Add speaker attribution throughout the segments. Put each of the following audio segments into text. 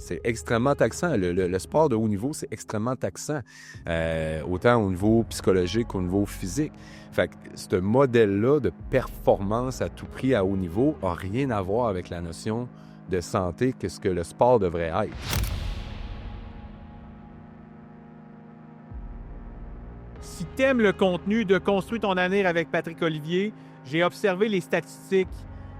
Speaker 1: c'est extrêmement taxant. Le sport de haut niveau, c'est extrêmement taxant, autant au niveau psychologique qu'au niveau physique. Fait que ce modèle-là de performance à tout prix à haut niveau n'a rien à voir avec la notion de santé que ce que le sport devrait être.
Speaker 2: Si t'aimes le contenu de Construis ton avenir avec Patrick Olivier, j'ai observé les statistiques.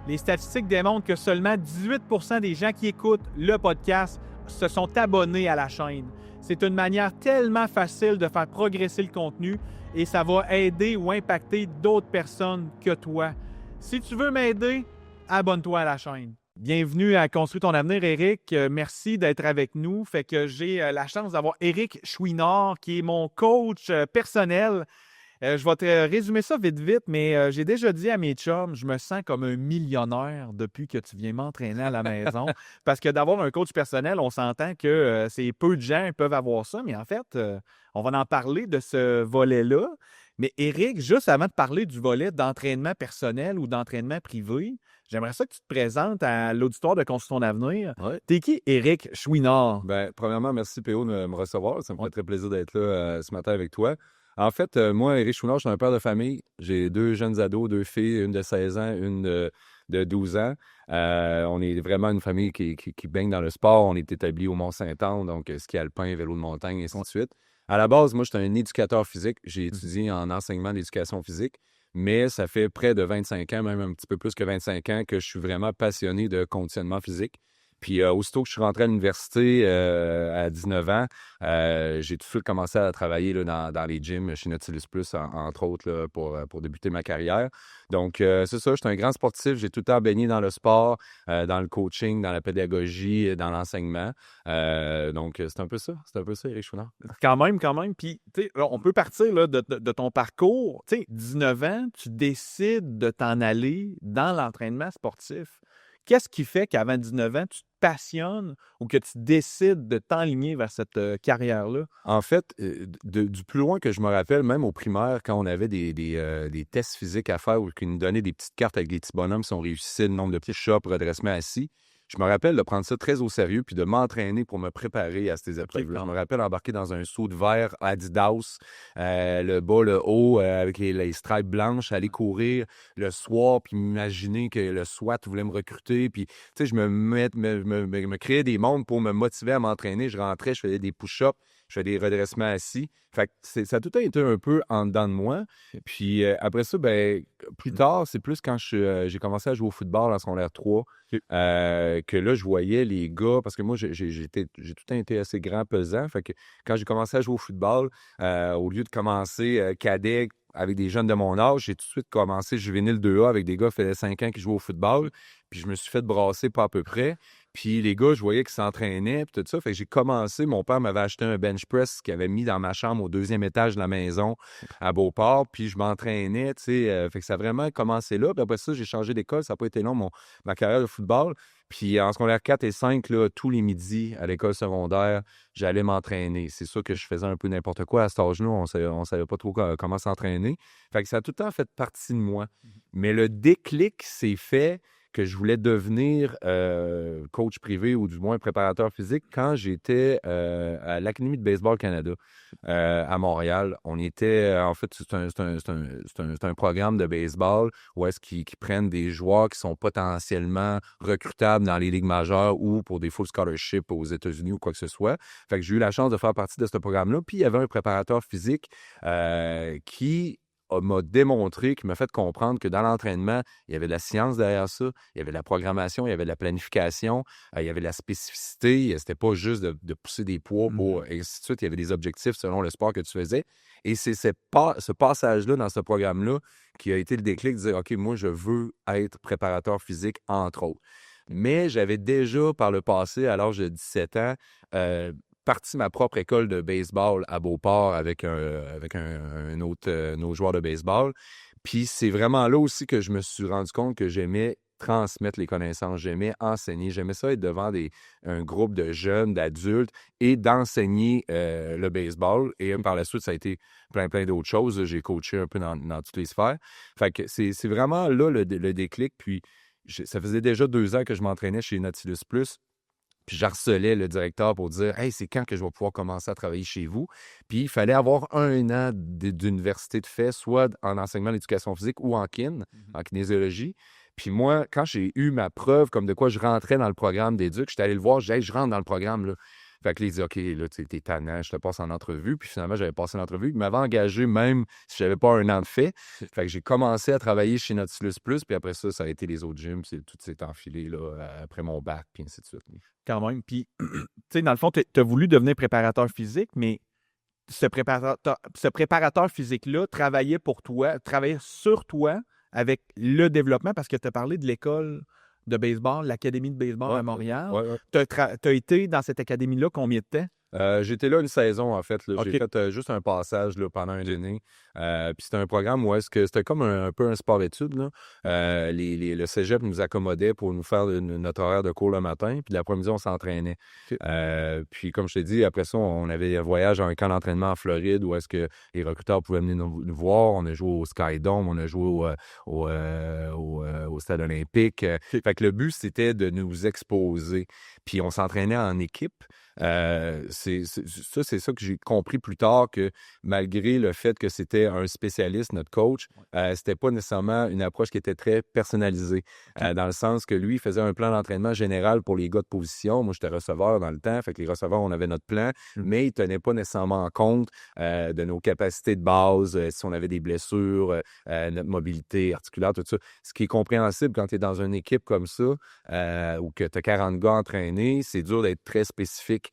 Speaker 2: Les statistiques démontrent que seulement 18% des gens qui écoutent le podcast se sont abonnés à la chaîne. C'est une manière tellement facile de faire progresser le contenu et ça va aider ou impacter d'autres personnes que toi. Si tu veux m'aider, abonne-toi à la chaîne. Bienvenue à Construire ton avenir, Éric. Merci d'être avec nous. Fait que j'ai la chance d'avoir Éric Chouinard, qui est mon coach personnel. Je vais te résumer ça vite, mais j'ai déjà dit à mes chums, je me sens comme un millionnaire depuis que tu viens m'entraîner à la maison. Parce que d'avoir un coach personnel, on s'entend que c'est peu de gens qui peuvent avoir ça, mais en fait, on va en parler de ce volet-là. Mais Éric, juste avant de parler du volet d'entraînement personnel ou d'entraînement privé, j'aimerais ça que tu te présentes à l'auditoire de Construire ton avenir.
Speaker 1: Ouais.
Speaker 2: T'es qui, Éric Chouinard?
Speaker 1: Premièrement, merci PO de me recevoir. Ça me fait très plaisir d'être là ce matin avec toi. En fait, moi, Éric Chouinard, je suis un père de famille. J'ai 2 jeunes ados, 2 filles, une de 16 ans, une de 12 ans. On est vraiment une famille qui baigne dans le sport. On est établi au Mont-Saint-Anne, donc ski alpin, vélo de montagne, et ainsi de suite. À la base, moi, j'étais un éducateur physique. J'ai étudié en enseignement d'éducation physique, mais ça fait près de 25 ans, même un petit peu plus que 25 ans, que je suis vraiment passionné de conditionnement physique. Puis aussitôt que je suis rentré à l'université à 19 ans, j'ai tout de suite commencé à travailler là, dans les gyms chez Nautilus Plus, entre autres, là, pour débuter ma carrière. Donc, c'est ça, je suis un grand sportif. J'ai tout le temps baigné dans le sport, dans le coaching, dans la pédagogie, dans l'enseignement. Donc, c'est un peu ça. C'est un peu ça, Éric Chouinard.
Speaker 2: Quand même. Puis, tu sais, on peut partir là, de ton parcours. Tu sais, 19 ans, tu décides de t'en aller dans l'entraînement sportif. Qu'est-ce qui fait qu'avant 19 ans, tu te passionnes ou que tu décides de t'enligner vers cette carrière-là?
Speaker 1: En fait, du plus loin que je me rappelle, même au primaire, quand on avait des tests physiques à faire ou qu'ils nous donnaient des petites cartes avec des petits bonhommes si on réussissait le nombre de petits chops, redressement assis, je me rappelle de prendre ça très au sérieux puis de m'entraîner pour me préparer à ces épreuves-là. Je me rappelle embarquer dans un saut de verre Adidas, le bas, le haut, avec les stripes blanches, aller courir le soir puis m'imaginer que le SWAT voulait me recruter. Puis, tu sais, je me créais des mondes pour me motiver à m'entraîner. Je rentrais, je faisais des push-ups, je faisais des redressements assis. Fait que ça a tout été un peu en dedans de moi. Puis après ça, plus tard, c'est plus quand j'ai commencé à jouer au football en secondaire 3 que là, je voyais les gars, parce que moi, j'ai tout le temps été assez grand, pesant. Fait que quand j'ai commencé à jouer au football, au lieu de commencer cadet avec des jeunes de mon âge, j'ai tout de suite commencé juvénile 2A avec des gars qui faisaient 5 ans qui jouaient au football. Puis je me suis fait brasser pas à peu près. Puis les gars, je voyais qu'ils s'entraînaient, puis tout ça. Fait que j'ai commencé, mon père m'avait acheté un bench press qu'il avait mis dans ma chambre au 2e étage de la maison à Beauport, puis je m'entraînais, tu sais. Fait que ça a vraiment commencé là. Puis après ça, j'ai changé d'école. Ça n'a pas été long, ma carrière de football. Puis en secondaire 4 et 5, là, tous les midis à l'école secondaire, j'allais m'entraîner. C'est sûr que je faisais un peu n'importe quoi à cet âge-là. On savait pas trop comment s'entraîner. Fait que ça a tout le temps fait partie de moi. Mais le déclic s'est fait que je voulais devenir coach privé ou du moins préparateur physique quand j'étais à l'Académie de baseball Canada à Montréal. On était, en fait, c'est un programme de baseball où est-ce qu'ils prennent des joueurs qui sont potentiellement recrutables dans les ligues majeures ou pour des full scholarships aux États-Unis ou quoi que ce soit. Fait que j'ai eu la chance de faire partie de ce programme-là. Puis il y avait un préparateur physique qui m'a démontré, qui m'a fait comprendre que dans l'entraînement, il y avait de la science derrière ça, il y avait de la programmation, il y avait de la planification, il y avait de la spécificité, c'était pas juste de pousser des poids pour, et ainsi de suite, il y avait des objectifs selon le sport que tu faisais. Et c'est ce passage-là dans ce programme-là qui a été le déclic de dire, OK, moi, je veux être préparateur physique, entre autres. Mais j'avais déjà, par le passé, à l'âge de 17 ans, parti ma propre école de baseball à Beauport avec un autre joueur de baseball. Puis c'est vraiment là aussi que je me suis rendu compte que j'aimais transmettre les connaissances, j'aimais enseigner, j'aimais ça être devant un groupe de jeunes, d'adultes et d'enseigner le baseball. Et par la suite, ça a été plein d'autres choses. J'ai coaché un peu dans toutes les sphères. Fait que c'est vraiment là le déclic. Puis ça faisait déjà 2 ans que je m'entraînais chez Nautilus Plus. Puis j'harcelais le directeur pour dire « Hey, c'est quand que je vais pouvoir commencer à travailler chez vous? » Puis il fallait avoir 1 an d'université de fait, soit en enseignement d'éducation physique ou en en kinésiologie. Puis moi, quand j'ai eu ma preuve comme de quoi je rentrais dans le programme d'éduc, j'étais allé le voir, j'ai dit « Hey, je rentre dans le programme, là. » Fait que là, il dit « OK, là, t'es tannant, je te passe en entrevue. » Puis finalement, j'avais passé l'entrevue. Il m'avait engagé même si j'avais pas 1 an de fait. Fait que j'ai commencé à travailler chez Nautilus Plus, puis après ça a été les autres gyms, tout s'est enfilé là, après mon bac, puis ainsi de suite.
Speaker 2: Quand même. Puis, tu sais, dans le fond, tu as voulu devenir préparateur physique, mais ce préparateur physique-là travaillait pour toi, travaillait sur toi avec le développement, parce que tu as parlé de l'école de baseball, l'Académie de baseball à Montréal.
Speaker 1: Ouais.
Speaker 2: Tu as été dans cette académie-là combien de temps?
Speaker 1: J'étais là une saison, en fait. Là.
Speaker 2: OK.
Speaker 1: J'ai fait juste un passage là, pendant une année. Puis c'était un programme où est-ce que c'était comme un peu un sport-études. Là. Le cégep nous accommodait pour nous faire notre horaire de cours le matin. Puis l'après-midi, on s'entraînait.
Speaker 2: OK.
Speaker 1: Puis comme je t'ai dit, après ça, on avait un voyage à un camp d'entraînement en Floride où est-ce que les recruteurs pouvaient venir nous voir. On a joué au Skydome, on a joué au Stade olympique. Fait que le but, c'était de nous exposer. Puis on s'entraînait en équipe. C'est ça que j'ai compris plus tard, que malgré le fait que c'était un spécialiste, notre coach, c'était pas nécessairement une approche qui était très personnalisée, dans le sens que lui, il faisait un plan d'entraînement général pour les gars de position. Moi, j'étais receveur dans le temps, fait que les receveurs, on avait notre plan, mais il tenait pas nécessairement en compte de nos capacités de base, si on avait des blessures, notre mobilité articulaire, tout ça. Ce qui est compréhensible quand tu es dans une équipe comme ça, ou que tu as 40 gars entraînés, c'est dur d'être très spécifique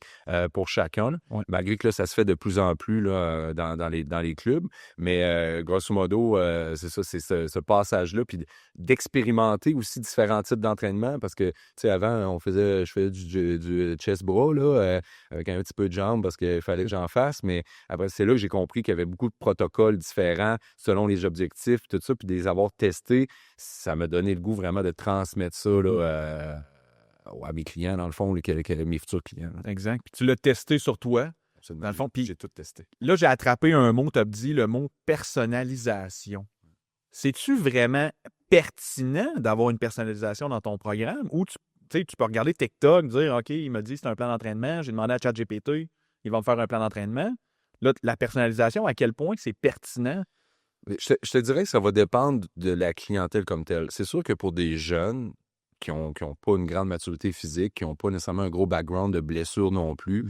Speaker 1: pour chacun, malgré que là, ça se fait de plus en plus là, dans les clubs. Mais grosso modo, c'est ça, c'est ce passage-là, puis d'expérimenter aussi différents types d'entraînement, parce que, tu sais, avant, je faisais du chest-bras, là, avec un petit peu de jambes, parce qu'il fallait que j'en fasse, mais après, c'est là que j'ai compris qu'il y avait beaucoup de protocoles différents selon les objectifs, tout ça, puis de les avoir testés, ça m'a donné le goût vraiment de transmettre ça, là, à mes clients, dans le fond, mes futurs clients. Là.
Speaker 2: Exact. Puis tu l'as testé sur toi.
Speaker 1: Absolument.
Speaker 2: Dans le fond, puis
Speaker 1: j'ai tout testé.
Speaker 2: là, j'ai attrapé un mot, tu as dit le mot personnalisation. C'est-tu vraiment pertinent d'avoir une personnalisation dans ton programme? Ou tu peux regarder TikTok, dire OK, il m'a dit c'est un plan d'entraînement, j'ai demandé à ChatGPT, il va me faire un plan d'entraînement. Là, la personnalisation, à quel point c'est pertinent?
Speaker 1: Je te dirais que ça va dépendre de la clientèle comme telle. C'est sûr que pour des jeunes qui ont pas une grande maturité physique, qui n'ont pas nécessairement un gros background de blessures non plus,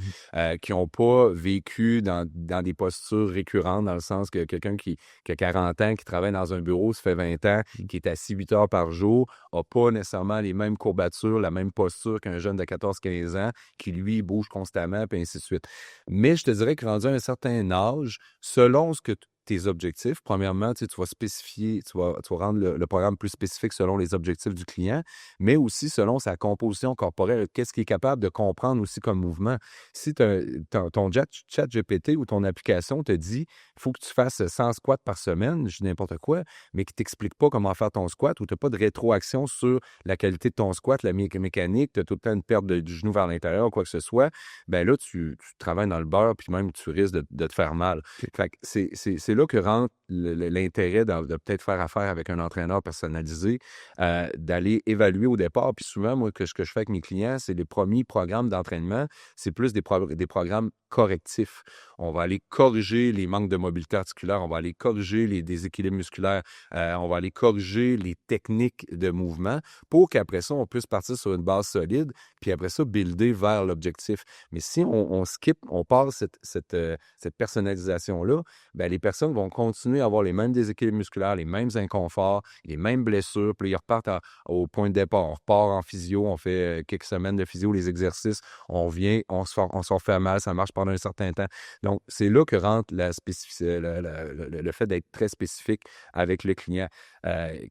Speaker 1: qui n'ont pas vécu dans des postures récurrentes, dans le sens que quelqu'un qui a 40 ans, qui travaille dans un bureau, ça fait 20 ans, qui est assis 8 heures par jour, n'a pas nécessairement les mêmes courbatures, la même posture qu'un jeune de 14-15 ans, qui, lui, bouge constamment, puis ainsi de suite. Mais je te dirais que rendu à un certain âge, selon ce que tes objectifs. Premièrement, tu vas spécifier, tu vas rendre le programme plus spécifique selon les objectifs du client, mais aussi selon sa composition corporelle. Qu'est-ce qu'il est capable de comprendre aussi comme mouvement? Si ton chat GPT ou ton application te dit il faut que tu fasses 100 squats par semaine, je dis n'importe quoi, mais qui ne t'explique pas comment faire ton squat, ou tu n'as pas de rétroaction sur la qualité de ton squat, la mécanique, tu as tout le temps une perte du genou vers l'intérieur ou quoi que ce soit, bien là, tu travailles dans le beurre, puis même tu risques de te faire mal. Fait que c'est là que rentre l'intérêt de peut-être faire affaire avec un entraîneur personnalisé, d'aller évaluer au départ. Puis souvent, moi, ce que je fais avec mes clients, c'est les premiers programmes d'entraînement, c'est plus des programmes correctifs. On va aller corriger les manques de mobilité articulaire, on va aller corriger les déséquilibres musculaires, on va aller corriger les techniques de mouvement pour qu'après ça, on puisse partir sur une base solide, puis après ça, builder vers l'objectif. Mais si on skip, on passe cette personnalisation-là, bien, les personnes vont continuer à avoir les mêmes déséquilibres musculaires, les mêmes inconforts, les mêmes blessures, puis ils repartent au point de départ. On repart en physio, on fait quelques semaines de physio, les exercices, on vient, on se refait mal, ça marche pendant un certain temps. Donc, c'est là que rentre le fait d'être très spécifique avec le client.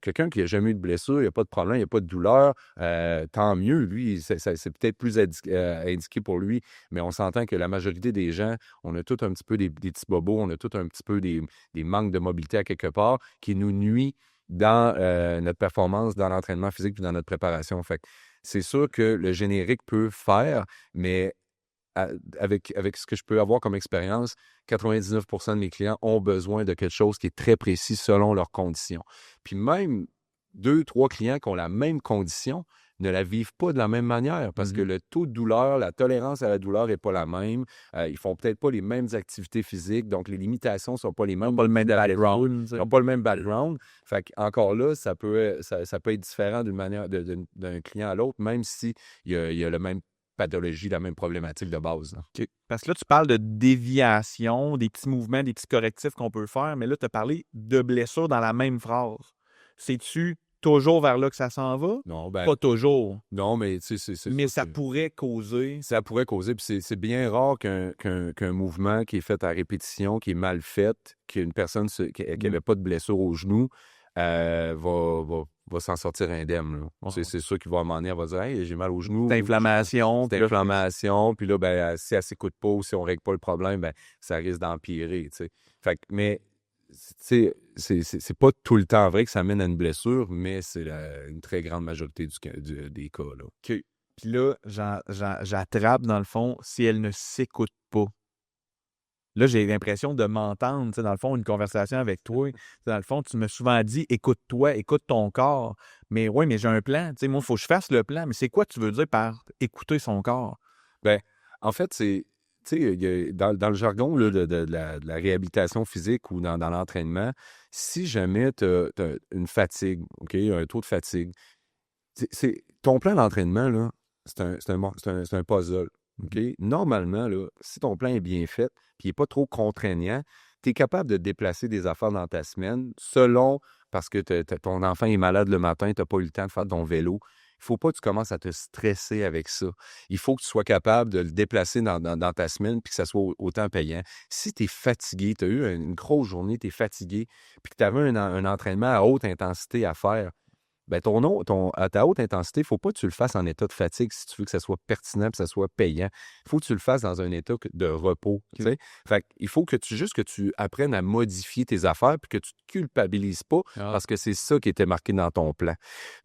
Speaker 1: Quelqu'un qui n'a jamais eu de blessure, il n'y a pas de problème, il n'y a pas de douleur, tant mieux, lui, c'est peut-être plus indiqué pour lui, mais on s'entend que la majorité des gens, on a tout un petit peu des petits bobos, on a tout un petit peu des manques de mobilité à quelque part qui nous nuit dans notre performance, dans l'entraînement physique puis dans notre préparation. Fait que c'est sûr que le générique peut faire, mais avec ce que je peux avoir comme expérience, 99% de mes clients ont besoin de quelque chose qui est très précis selon leurs conditions. Puis même 2-3 clients qui ont la même condition, ne la vivent pas de la même manière parce que le taux de douleur, la tolérance à la douleur n'est pas la même. Ils font peut-être pas les mêmes activités physiques, donc les limitations ne sont pas les mêmes.
Speaker 2: Ils n'ont pas le même background.
Speaker 1: Ils n'ont pas le même background. Fait encore là, ça peut être différent d'une manière d'un client à l'autre, même si il y a la même pathologie, la même problématique de base.
Speaker 2: OK. Parce que là, tu parles de déviation, des petits mouvements, des petits correctifs qu'on peut faire, mais là, tu as parlé de blessures dans la même phrase. C'est-tu toujours vers là que ça s'en va?
Speaker 1: Non,
Speaker 2: Pas toujours.
Speaker 1: Non, mais tu sais, c'est
Speaker 2: Mais ça pourrait causer.
Speaker 1: Ça pourrait causer, puis c'est bien rare qu'un mouvement qui est fait à répétition, qui est mal fait, qu'une personne qui n'avait pas de blessure au genou va s'en sortir indemne. C'est sûr qu'il va à un moment donné, elle va dire « Hey, j'ai mal au genou. »
Speaker 2: C'est inflammation.
Speaker 1: C'est inflammation. Puis là, ben, si elle ne s'écoute pas ou si on ne règle pas le problème, ben, ça risque d'empirer. Fait que, mais c'est pas tout le temps vrai que ça mène à une blessure, mais c'est une très grande majorité des cas. Là.
Speaker 2: OK. Puis là, j'attrape, dans le fond, si elle ne s'écoute pas. Là, j'ai l'impression de m'entendre, dans le fond, une conversation avec toi. Dans le fond, tu m'as souvent dit « écoute-toi, écoute ton corps ». Mais oui, mais j'ai un plan. Moi, il faut que je fasse le plan. Mais c'est quoi tu veux dire par écouter son corps?
Speaker 1: Ben, en fait, c'est... Dans le jargon là, de la réhabilitation physique ou dans l'entraînement, si jamais tu as une fatigue, OK, un taux de fatigue, ton plan d'entraînement, là, c'est un puzzle. OK? Normalement, là, si ton plan est bien fait et n'est pas trop contraignant, tu es capable de déplacer des affaires dans ta semaine parce que ton enfant est malade le matin, tu n'as pas eu le temps de faire ton vélo. Il ne faut pas que tu commences à te stresser avec ça. Il faut que tu sois capable de le déplacer dans ta semaine et que ça soit autant payant. Si tu es fatigué, tu as eu une grosse journée, tu es fatigué, puis que tu avais un entraînement à haute intensité à faire, bien, à ta haute intensité, il ne faut pas que tu le fasses en état de fatigue si tu veux que ça soit pertinent et que ça soit payant. Il faut que tu le fasses dans un état de repos. Okay. Fait il faut que tu apprennes à modifier tes affaires et que tu ne te culpabilises pas parce que c'est ça qui était marqué dans ton plan.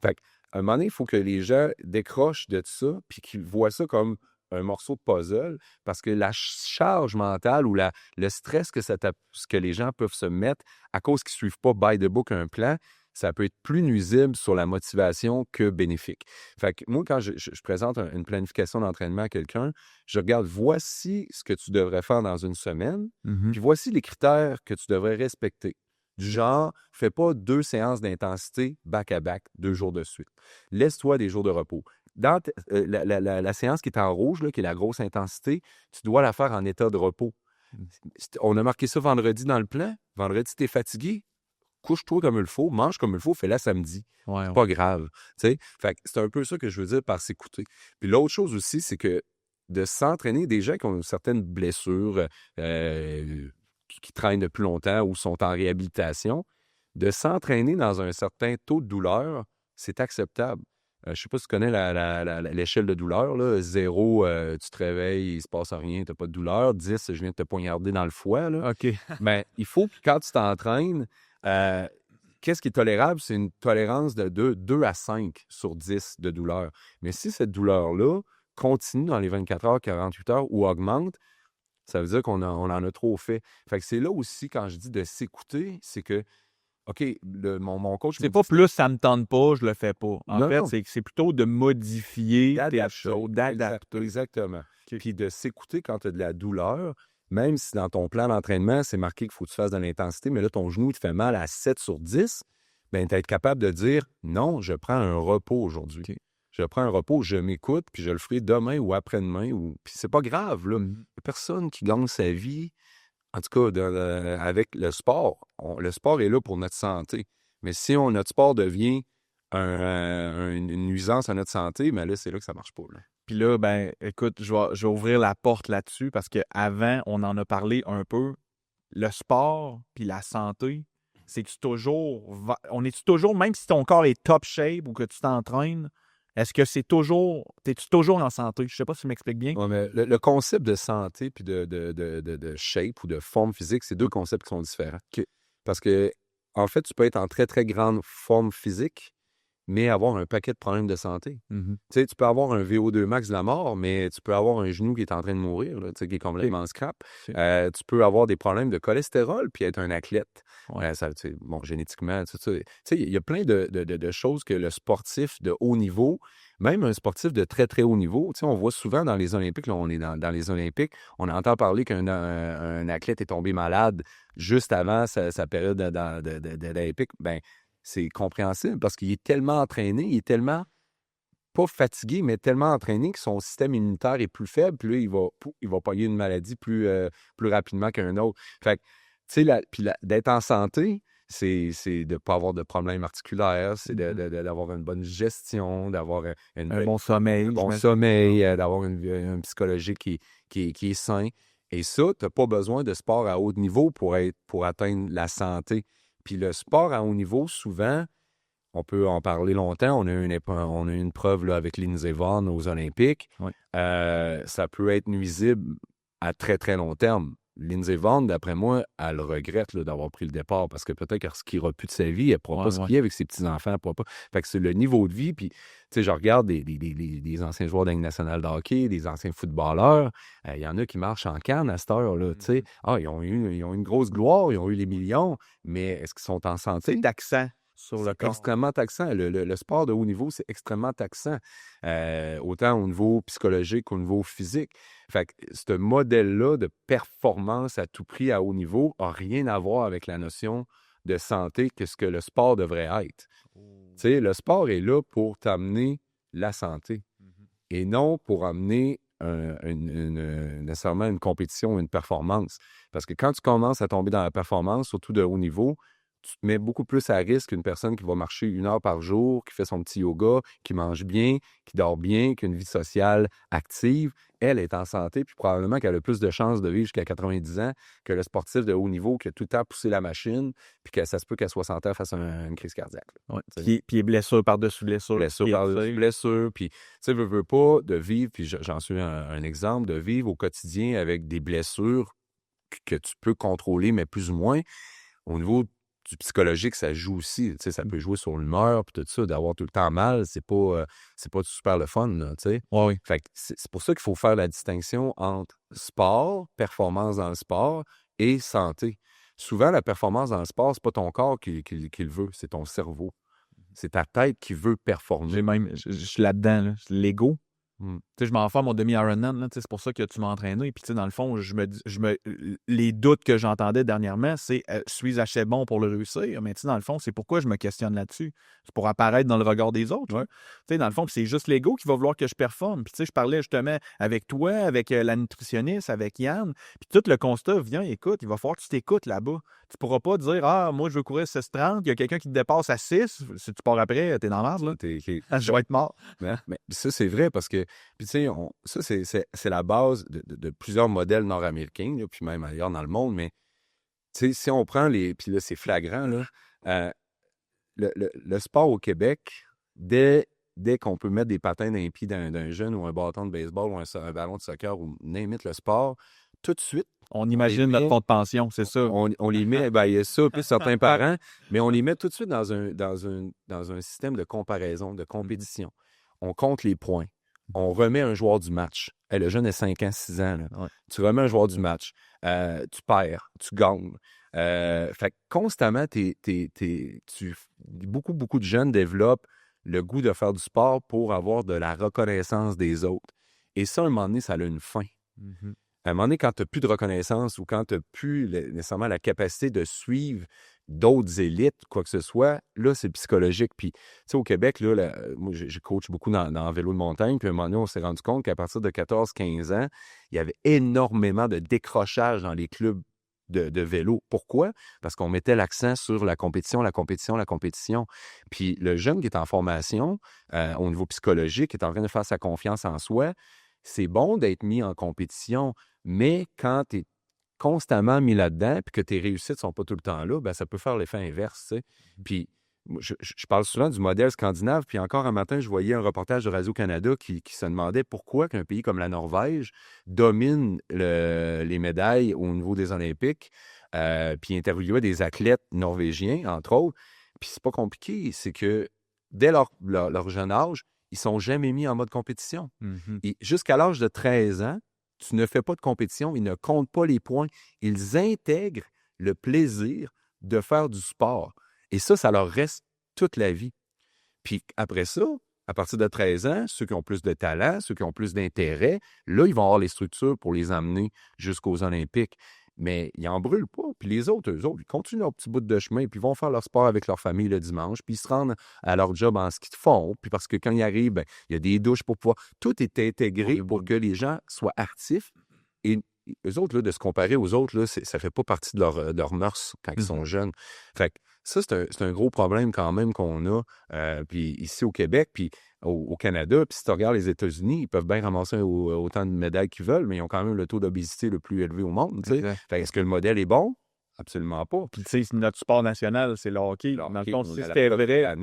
Speaker 1: Fait à un moment donné, il faut que les gens décrochent de ça puis qu'ils voient ça comme un morceau de puzzle parce que la charge mentale ou le stress que les gens peuvent se mettre à cause qu'ils ne suivent pas by the book un plan, ça peut être plus nuisible sur la motivation que bénéfique. Fait que moi, quand je présente une planification d'entraînement à quelqu'un, je regarde, voici ce que tu devrais faire dans une semaine, puis voici les critères que tu devrais respecter. Du genre, fais pas 2 séances d'intensité back-à-back, 2 jours de suite. Laisse-toi des jours de repos. Dans la séance qui est en rouge, là, qui est la grosse intensité, tu dois la faire en état de repos. On a marqué ça vendredi dans le plan. Vendredi, tu es fatigué. Couche-toi comme il faut, mange comme il faut, fais-la samedi.
Speaker 2: Ouais,
Speaker 1: c'est pas grave. Fait que c'est un peu ça que je veux dire par s'écouter. Puis l'autre chose aussi, c'est que de s'entraîner, des gens qui ont certaines blessures qui traînent depuis longtemps ou sont en réhabilitation, de s'entraîner dans un certain taux de douleur, c'est acceptable. Je ne sais pas si tu connais l'échelle de douleur. Là. 0, tu te réveilles, il ne se passe rien, tu n'as pas de douleur. 10, je viens de te poignarder dans le foie. Là.
Speaker 2: OK.
Speaker 1: Mais il faut que quand tu t'entraînes, qu'est-ce qui est tolérable? C'est une tolérance de 2 à 5 sur 10 de douleur. Mais si cette douleur-là continue dans les 24 heures, 48 heures ou augmente, ça veut dire qu'on en a trop fait. Fait que c'est là aussi, quand je dis de s'écouter, c'est que, OK, mon coach...
Speaker 2: C'est pas plus ça me tente pas, je le fais pas. En fait,
Speaker 1: non.
Speaker 2: c'est plutôt de modifier
Speaker 1: tes
Speaker 2: choses, d'adapter.
Speaker 1: Exactement.
Speaker 2: Okay.
Speaker 1: Puis de s'écouter quand tu as de la douleur, même si dans ton plan d'entraînement, c'est marqué qu'il faut que tu fasses de l'intensité, mais là, ton genou te fait mal à 7 sur 10, bien, tu vas être capable de dire « Non, je prends un repos aujourd'hui. Okay. Je prends un repos, je m'écoute, puis je le ferai demain ou après-demain. Puis c'est pas grave, là. Il n'y a personne qui gagne sa vie, en tout cas, avec le sport. Le sport est là pour notre santé. Mais si notre sport devient une nuisance à notre santé, bien là, c'est là que ça marche pas. Là.
Speaker 2: Puis là, ben, écoute, je vais ouvrir la porte là-dessus parce qu'avant, on en a parlé un peu. Le sport puis la santé, c'est-tu toujours... On est-tu toujours, même si ton corps est top shape ou que tu t'entraînes, est-ce que c'est toujours... T'es-tu toujours en santé? Je sais pas si tu m'expliques bien.
Speaker 1: Ouais, mais le concept de santé puis de shape ou de forme physique, c'est 2 concepts qui sont différents. Okay. Parce que, en fait, tu peux être en très, très grande forme physique mais avoir un paquet de problèmes de santé.
Speaker 2: Mhm.
Speaker 1: Tu sais, tu peux avoir un VO2 max de la mort, mais tu peux avoir un genou qui est en train de mourir, là, tu sais, qui est complètement scrap.
Speaker 2: Ok.
Speaker 1: Tu peux avoir des problèmes de cholestérol puis être un athlète.
Speaker 2: Ouais.
Speaker 1: Tu sais, bon, génétiquement, tout ça. Tu sais, il y a plein de choses que le sportif de haut niveau, même un sportif de très, très haut niveau, tu sais, on voit souvent dans les Olympiques, là, on est dans les Olympiques, on entend parler qu'un athlète est tombé malade juste avant sa période d'Olympique. Ben, c'est compréhensible parce qu'il est tellement entraîné, il est tellement pas fatigué, mais tellement entraîné que son système immunitaire est plus faible, puis là, il va pogner une maladie plus rapidement qu'un autre. Fait que, tu sais, d'être en santé, c'est de ne pas avoir de problèmes articulaires, c'est d'avoir une bonne gestion, d'avoir
Speaker 2: Un bon sommeil.
Speaker 1: un bon
Speaker 2: j'imagine.
Speaker 1: sommeil, d'avoir un psychologique qui est sain. Et ça, tu n'as pas besoin de sport à haut niveau pour atteindre la santé. Puis le sport à haut niveau, souvent, on peut en parler longtemps. On a eu une preuve là, avec Lindsey Vonn aux Olympiques.
Speaker 2: Oui.
Speaker 1: Ça peut être nuisible à très, très long terme. Lindsey Vonn, d'après moi, elle regrette là, d'avoir pris le départ parce que peut-être qu'elle ne skiera plus de sa vie. Elle ne pourra pas skier avec ses petits-enfants. Elle pourra pas... Fait que c'est le niveau de vie. Puis, tu sais, je regarde des anciens joueurs de la Ligue nationale de hockey, des anciens footballeurs. Il y en a qui marchent en canne à cette heure-là. Tu sais. Ils ont eu une grosse gloire, ils ont eu les millions, mais est-ce qu'ils sont en santé?
Speaker 2: C'est taxant sur le
Speaker 1: C'est
Speaker 2: corps.
Speaker 1: extrêmement taxant. Le sport de haut niveau, c'est extrêmement taxant. Autant au niveau psychologique qu'au niveau physique. Fait que ce modèle-là de performance à tout prix à haut niveau n'a rien à voir avec la notion de santé que ce que le sport devrait être. Tu sais, le sport est là pour t'amener la santé et non pour amener nécessairement une compétition, une performance. Parce que quand tu commences à tomber dans la performance, surtout de haut niveau, tu te mets beaucoup plus à risque qu'une personne qui va marcher 1 heure par jour, qui fait son petit yoga, qui mange bien, qui dort bien, qui a une vie sociale active. Elle est en santé, puis probablement qu'elle a plus de chances de vivre jusqu'à 90 ans que le sportif de haut niveau qui a tout le temps poussé la machine, puis que ça se peut qu'à 60 ans fasse une crise cardiaque.
Speaker 2: Ouais. Puis blessure par-dessus blessure.
Speaker 1: Blessure par-dessus blessure, puis tu sais, veux pas de vivre, puis j'en suis un exemple, de vivre au quotidien avec des blessures que tu peux contrôler, mais plus ou moins. Au niveau du psychologique, ça joue aussi. Tu sais, ça peut jouer sur l'humeur, puis tout ça, d'avoir tout le temps mal, c'est pas super le fun, là, tu sais.
Speaker 2: Oui.
Speaker 1: Fait que c'est pour ça qu'il faut faire la distinction entre sport, performance dans le sport, et santé. Souvent, la performance dans le sport, c'est pas ton corps qui le veut, c'est ton cerveau. C'est ta tête qui veut performer.
Speaker 2: Je suis là-dedans, là. L'ego.
Speaker 1: Mm.
Speaker 2: Tu sais, je m'en fais mon demi-Ironman, là, tu sais, c'est pour ça que tu m'as entraîné. Puis, tu sais, dans le fond, les doutes que j'entendais dernièrement, c'est suis-je assez bon pour le réussir? Mais, tu sais, dans le fond, c'est pourquoi je me questionne là-dessus. C'est pour apparaître dans le regard des autres. Tu sais, dans le fond, c'est juste l'ego qui va vouloir que je performe. Puis, tu sais, je parlais justement avec toi, avec la nutritionniste, avec Yann. Puis, tout le constat vient, écoute, il va falloir que tu t'écoutes là-bas. Tu pourras pas dire, ah, moi, je veux courir 6:30, il y a quelqu'un qui te dépasse à 6. Si tu pars après, t'es dans la merde, là. Je vais être mort.
Speaker 1: Mais ça, c'est vrai parce que, puis tu sais, ça, c'est la base de plusieurs modèles nord-américains, là, puis même ailleurs dans le monde, mais tu sais, si on prend puis là, c'est flagrant, là, le sport au Québec, dès qu'on peut mettre des patins dans les pieds d'un jeune ou un bâton de baseball ou un ballon de soccer ou n'importe le sport, tout de suite,
Speaker 2: on imagine notre fonds de pension, c'est ça.
Speaker 1: On les met, ben, il y a ça, plus certains parents, mais on les met tout de suite dans un système de comparaison, de compétition. On compte les points. On remet un joueur du match. Hey, le jeune a 5 ans, 6 ans. Là.
Speaker 2: Ouais.
Speaker 1: Tu remets un joueur du match. Tu perds, tu gagnes. Fait que constamment, beaucoup de jeunes développent le goût de faire du sport pour avoir de la reconnaissance des autres. Et ça, à un moment donné, ça a une fin.
Speaker 2: Mm-hmm.
Speaker 1: À un moment donné, quand tu n'as plus de reconnaissance ou quand tu n'as plus nécessairement la capacité de suivre d'autres élites, quoi que ce soit, là, c'est psychologique. Puis, tu sais, au Québec, là, moi, je coach beaucoup dans vélo de montagne, puis à un moment donné, on s'est rendu compte qu'à partir de 14-15 ans, il y avait énormément de décrochage dans les clubs de vélo. Pourquoi? Parce qu'on mettait l'accent sur la compétition. Puis, le jeune qui est en formation, au niveau psychologique, qui est en train de faire sa confiance en soi, c'est bon d'être mis en compétition, mais quand tu es constamment mis là-dedans puis que tes réussites ne sont pas tout le temps là, ben, ça peut faire l'effet inverse. Tu sais. Puis, je parle souvent du modèle scandinave, puis encore un matin, je voyais un reportage de Radio-Canada qui se demandait pourquoi qu'un pays comme la Norvège domine les médailles au niveau des Olympiques, puis interviewait des athlètes norvégiens, entre autres. Puis c'est pas compliqué, c'est que dès leur jeune âge, ils ne sont jamais mis en mode compétition.
Speaker 2: Mhm.
Speaker 1: Et jusqu'à l'âge de 13 ans, tu ne fais pas de compétition, ils ne comptent pas les points. Ils intègrent le plaisir de faire du sport. Et ça leur reste toute la vie. Puis après ça, à partir de 13 ans, ceux qui ont plus de talent, ceux qui ont plus d'intérêt, là, ils vont avoir les structures pour les emmener jusqu'aux Olympiques. Mais ils n'en brûlent pas. Puis les autres, eux autres, ils continuent leur petit bout de chemin, puis ils vont faire leur sport avec leur famille le dimanche, puis ils se rendent à leur job en ski de fond. Puis parce que quand ils arrivent, ben, il y a des douches pour pouvoir... Tout est intégré pour que les gens soient actifs. Et eux autres, là, de se comparer aux autres, là, ça ne fait pas partie de leur mœurs quand ils sont jeunes. Fait que ça, c'est un gros problème quand même qu'on a. Puis ici au Québec, puis au Canada, puis si tu regardes les États-Unis, ils peuvent bien ramasser autant de médailles qu'ils veulent, mais ils ont quand même le taux d'obésité le plus élevé au monde. Fait que est-ce que le modèle est bon? Absolument pas.
Speaker 2: Puis, tu sais, notre sport national, c'est le hockey. Dans le fond, si c'était vrai,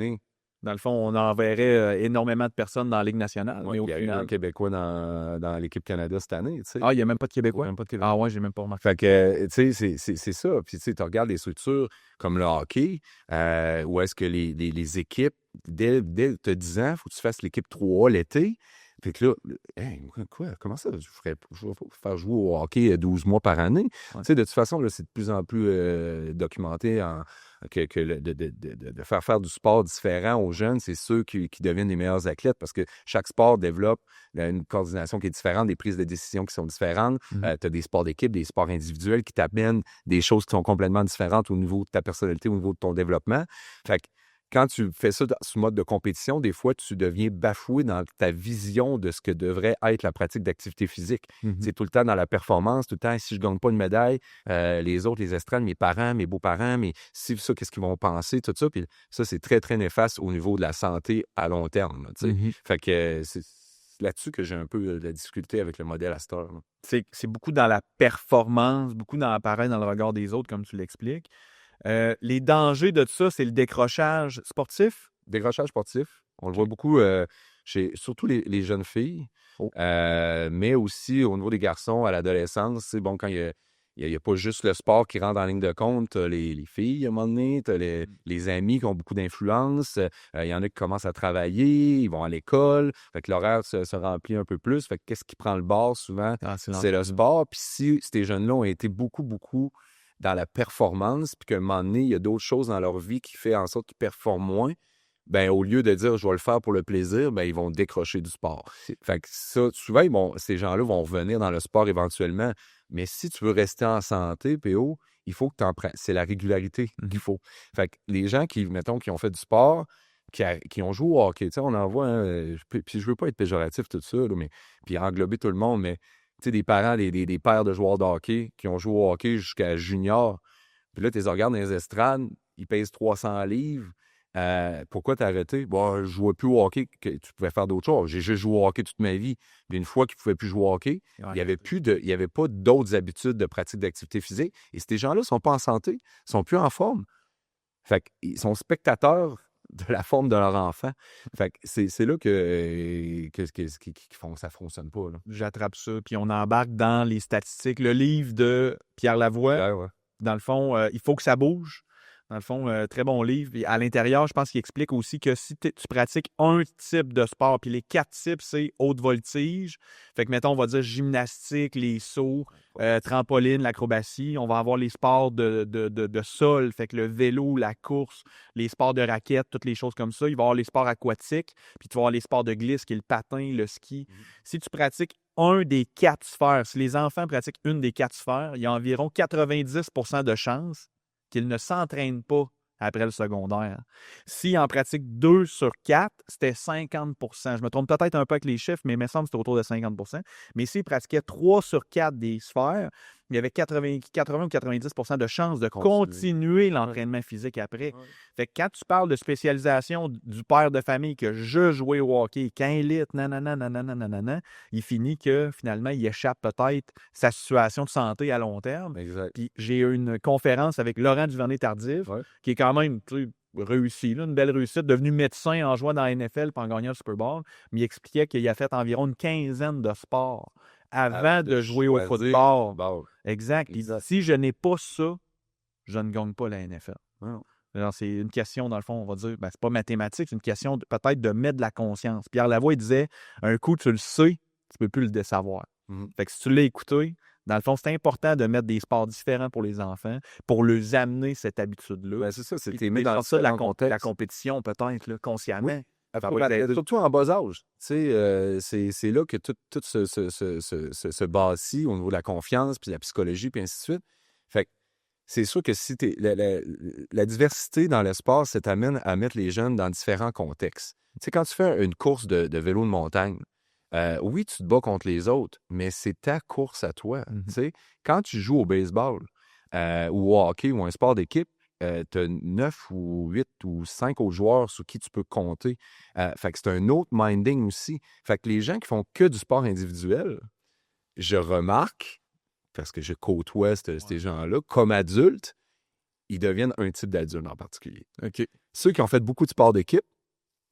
Speaker 2: dans le fond, on enverrait énormément de personnes dans la Ligue nationale.
Speaker 1: Ouais, mais il y a eu un Québécois dans l'équipe Canada cette année. Tu sais.
Speaker 2: Ah, il n'y a même pas de Québécois?
Speaker 1: Même pas de Québécois.
Speaker 2: Ah ouais, j'ai même pas remarqué.
Speaker 1: Fait que, tu sais, c'est ça. Puis, tu sais, tu regardes les structures comme le hockey, où est-ce que les équipes, dès tu as 10 ans, il faut que tu fasses l'équipe 3 l'été. Fait que là, quoi? Comment ça? Je vais faire jouer au hockey 12 mois par année. Ouais. Tu sais, de toute façon, là, c'est de plus en plus documenté de faire du sport différent aux jeunes, c'est ceux qui deviennent les meilleurs athlètes parce que chaque sport développe une coordination qui est différente, des prises de décision qui sont différentes. Tu as des sports d'équipe, des sports individuels qui t'amènent des choses qui sont complètement différentes au niveau de ta personnalité, au niveau de ton développement. Fait que quand tu fais ça sous mode de compétition, des fois, tu deviens bafoué dans ta vision de ce que devrait être la pratique d'activité physique. C'est tout le temps dans la performance, tout le temps, si je ne gagne pas une médaille, les autres, les estrades, mes parents, mes beaux-parents, mais si ça, qu'est-ce qu'ils vont penser, tout ça. Puis ça, c'est très, très néfaste au niveau de la santé à long terme. Fait que c'est là-dessus que j'ai un peu de la difficulté avec le modèle à cette heure.
Speaker 2: C'est beaucoup dans la performance, beaucoup dans l'appareil, dans le regard des autres, comme tu l'expliques. Les dangers de tout ça, c'est le décrochage sportif?
Speaker 1: Décrochage sportif. On le voit beaucoup chez surtout les jeunes filles, mais aussi au niveau des garçons à l'adolescence. C'est bon, quand il n'y a pas juste le sport qui rentre en ligne de compte. Tu as les filles, à un moment donné, tu as les amis qui ont beaucoup d'influence. Il y en a qui commencent à travailler, ils vont à l'école. Fait que l'horaire se remplit un peu plus. Fait que qu'est-ce qui prend le bord souvent? C'est le sport. Puis si ces jeunes-là ont été beaucoup dans la performance, puis qu'à un moment donné, il y a d'autres choses dans leur vie qui font en sorte qu'ils performent moins, ben au lieu de dire « je vais le faire pour le plaisir », ben ils vont décrocher du sport. Fait que ça, souvent, ces gens-là vont revenir dans le sport éventuellement, mais si tu veux rester en santé, PO, il faut que tu en prennes. C'est la régularité qu'il faut. Fait que les gens qui, mettons, qui ont fait du sport, qui ont joué au hockey, tu sais, on en voit, hein, puis je veux pas être péjoratif tout ça, là, mais puis englober tout le monde, mais tu sais, des parents, des pères de joueurs de hockey qui ont joué au hockey jusqu'à junior. Puis là, tu les regardes dans les estrades, ils pèsent 300 livres. Pourquoi t'as arrêté? Bon, je jouais plus au hockey, que tu pouvais faire d'autres choses. J'ai juste joué au hockey toute ma vie. Puis une fois qu'ils ne pouvaient plus jouer au hockey, il n'y avait pas d'autres habitudes de pratique d'activité physique. Et ces gens-là ne sont pas en santé, ne sont plus en forme. Fait qu'ils sont spectateurs de la forme de leur enfant. Fait que c'est là qu'ils font ça fonctionne pas.
Speaker 2: J'attrape ça, puis on embarque dans les statistiques. Le livre de Pierre Lavoie, dans le fond, il faut que ça bouge. Dans le fond, très bon livre. Et à l'intérieur, je pense qu'il explique aussi que si tu pratiques un type de sport, puis les 4 types, c'est haute voltige. Fait que, mettons, on va dire gymnastique, les sauts, trampoline, l'acrobatie. On va avoir les sports de sol, fait que le vélo, la course, les sports de raquettes, toutes les choses comme ça. Il va y avoir les sports aquatiques, puis tu vas avoir les sports de glisse, qui est le patin, le ski. Si tu pratiques un des 4 sphères, si les enfants pratiquent une des 4 sphères, il y a environ 90% de chances qu'ils ne s'entraînent pas après le secondaire. S'ils en pratiquent 2 sur 4, c'était 50%. Je me trompe peut-être un peu avec les chiffres, mais il me semble que c'était autour de 50%. Mais s'ils pratiquaient 3 sur 4 des sphères, il y avait 80 ou 90% de chances de continuer l'entraînement physique après. Ouais. Fait que quand tu parles de spécialisation du père de famille que je jouais au hockey, qu'un élite, nanana, il finit que finalement, il échappe peut-être sa situation de santé à long terme.
Speaker 1: Exact.
Speaker 2: Puis j'ai eu une conférence avec Laurent Duvernay-Tardif, qui est quand même réussi, là, une belle réussite, devenu médecin en jouant dans la NFL et en gagnant le Super Bowl. Mais il expliquait qu'il a fait environ une quinzaine de sports avant de jouer au football. Exact. Il dit, si je n'ai pas ça, je ne gagne pas la NFL.
Speaker 1: Non.
Speaker 2: Genre, c'est une question, dans le fond, on va dire, c'est pas mathématique, c'est une question peut-être de mettre de la conscience. Pierre Lavoie, il disait, un coup, tu le sais, tu peux plus le désavoir. Fait que si tu l'as écouté, dans le fond, c'est important de mettre des sports différents pour les enfants, pour leur amener cette habitude-là.
Speaker 1: C'est ça, c'est
Speaker 2: Puis
Speaker 1: mis dans
Speaker 2: ça, la
Speaker 1: contexte.
Speaker 2: compétition, peut-être, là, consciemment.
Speaker 1: Surtout en bas âge. C'est là que tout se bâtit au niveau de la confiance, puis de la psychologie, puis ainsi de suite. Fait que c'est sûr que si la diversité dans le sport, ça t'amène à mettre les jeunes dans différents contextes. Tu sais, quand tu fais une course de vélo de montagne, oui, tu te bats contre les autres, mais c'est ta course à toi. Tu sais, quand tu joues au baseball ou au hockey ou un sport d'équipe, tu as 9 ou 8 ou 5 autres joueurs sur qui tu peux compter. Fait que c'est un autre minding aussi. Fait que les gens qui font que du sport individuel, je remarque, parce que je côtoie ces gens-là, comme adultes, ils deviennent un type d'adulte en particulier.
Speaker 2: OK.
Speaker 1: Ceux qui ont fait beaucoup de sport d'équipe,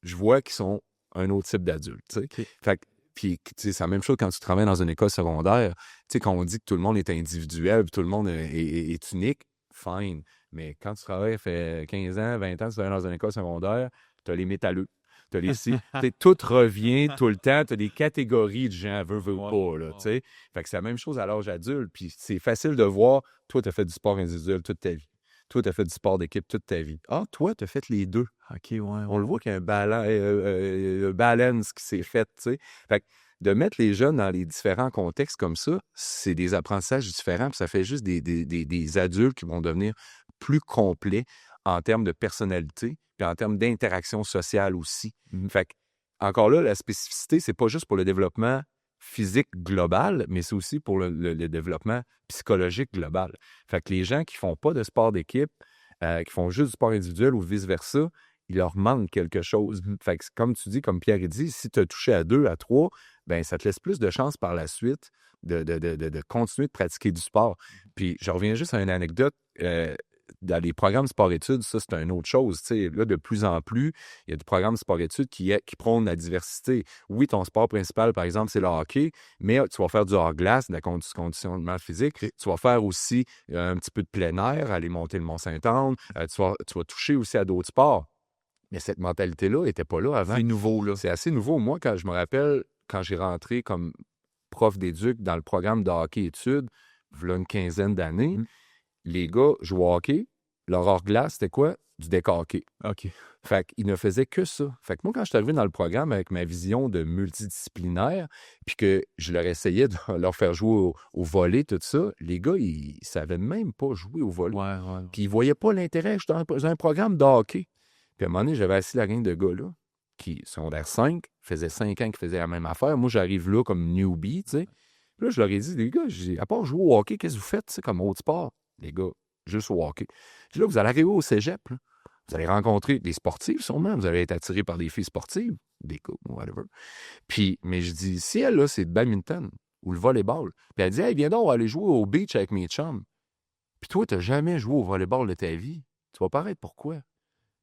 Speaker 1: je vois qu'ils sont un autre type d'adulte.
Speaker 2: OK.
Speaker 1: Fait que, puis, c'est la même chose quand tu travailles dans une école secondaire. Quand on dit que tout le monde est individuel, puis tout le monde est unique, fine. Mais quand tu travailles, fait 15 ans, 20 ans, tu travailles dans une école secondaire, tu as les métalleux, tu as les tout revient tout le temps, tu as des catégories de gens, veut pas. Là, Fait que c'est la même chose à l'âge adulte. Puis c'est facile de voir, toi, tu as fait du sport individuel toute ta vie. Toi, tu as fait du sport d'équipe toute ta vie. Ah, toi, tu as fait les deux.
Speaker 2: OK, ouais.
Speaker 1: On le voit qu'il y a un balance qui s'est fait, tu sais. Fait que de mettre les jeunes dans les différents contextes comme ça, c'est des apprentissages différents, puis ça fait juste des adultes qui vont devenir plus complets en termes de personnalité, puis en termes d'interaction sociale aussi. Fait que, encore là, la spécificité, c'est pas juste pour le développement physique global, mais c'est aussi pour le développement psychologique global. Fait que les gens qui font pas de sport d'équipe, qui font juste du sport individuel ou vice-versa, il leur manque quelque chose. Fait que, comme tu dis, comme Pierre dit, si tu as touché à 2, à 3, ben ça te laisse plus de chances par la suite de continuer de pratiquer du sport. Puis, je reviens juste à une anecdote. Dans les programmes sport-études, ça, c'est une autre chose. T'sais, là, de plus en plus, il y a des programmes sport-études qui prônent la diversité. Oui, ton sport principal, par exemple, c'est le hockey, mais tu vas faire du hors-glace, de la conditionnement physique. Tu vas faire aussi un petit peu de plein air, aller monter le Mont-Saint-Anne. Tu vas toucher aussi à d'autres sports. Mais cette mentalité-là n'était pas là avant.
Speaker 2: C'est nouveau, là.
Speaker 1: C'est assez nouveau. Moi, quand je me rappelle, quand j'ai rentré comme prof d'éduc dans le programme de hockey-études, il y a une quinzaine d'années, les gars jouaient au hockey. Leur hors-glace, c'était quoi? Du deck hockey.
Speaker 2: OK.
Speaker 1: Fait qu'ils ne faisaient que ça. Fait que moi, quand je suis arrivé dans le programme avec ma vision de multidisciplinaire, puis que je leur essayais de leur faire jouer au volley, tout ça, les gars, ils ne savaient même pas jouer au volley. Puis ils ne voyaient pas l'intérêt. J'étais dans un programme de hockey. Puis à un moment donné, j'avais assis la gang de gars-là, qui, secondaire 5, faisaient 5 ans qu'ils faisaient la même affaire. Moi, j'arrive là comme newbie, tu sais. Puis là, je leur ai dit, les gars, à part jouer au hockey, qu'est-ce que vous faites, comme autre sport? Les gars, juste au hockey. Je dis là, vous allez arriver au cégep, là. Vous allez rencontrer des sportifs, sûrement. Vous allez être attiré par des filles sportives, des gars, whatever. Puis, mais je dis, si elle, là, c'est le badminton ou le volleyball. Puis elle dit, hey, viens donc, on va aller jouer au beach avec mes chums. Puis toi, tu n'as jamais joué au volleyball de ta vie. Tu vas paraître pourquoi?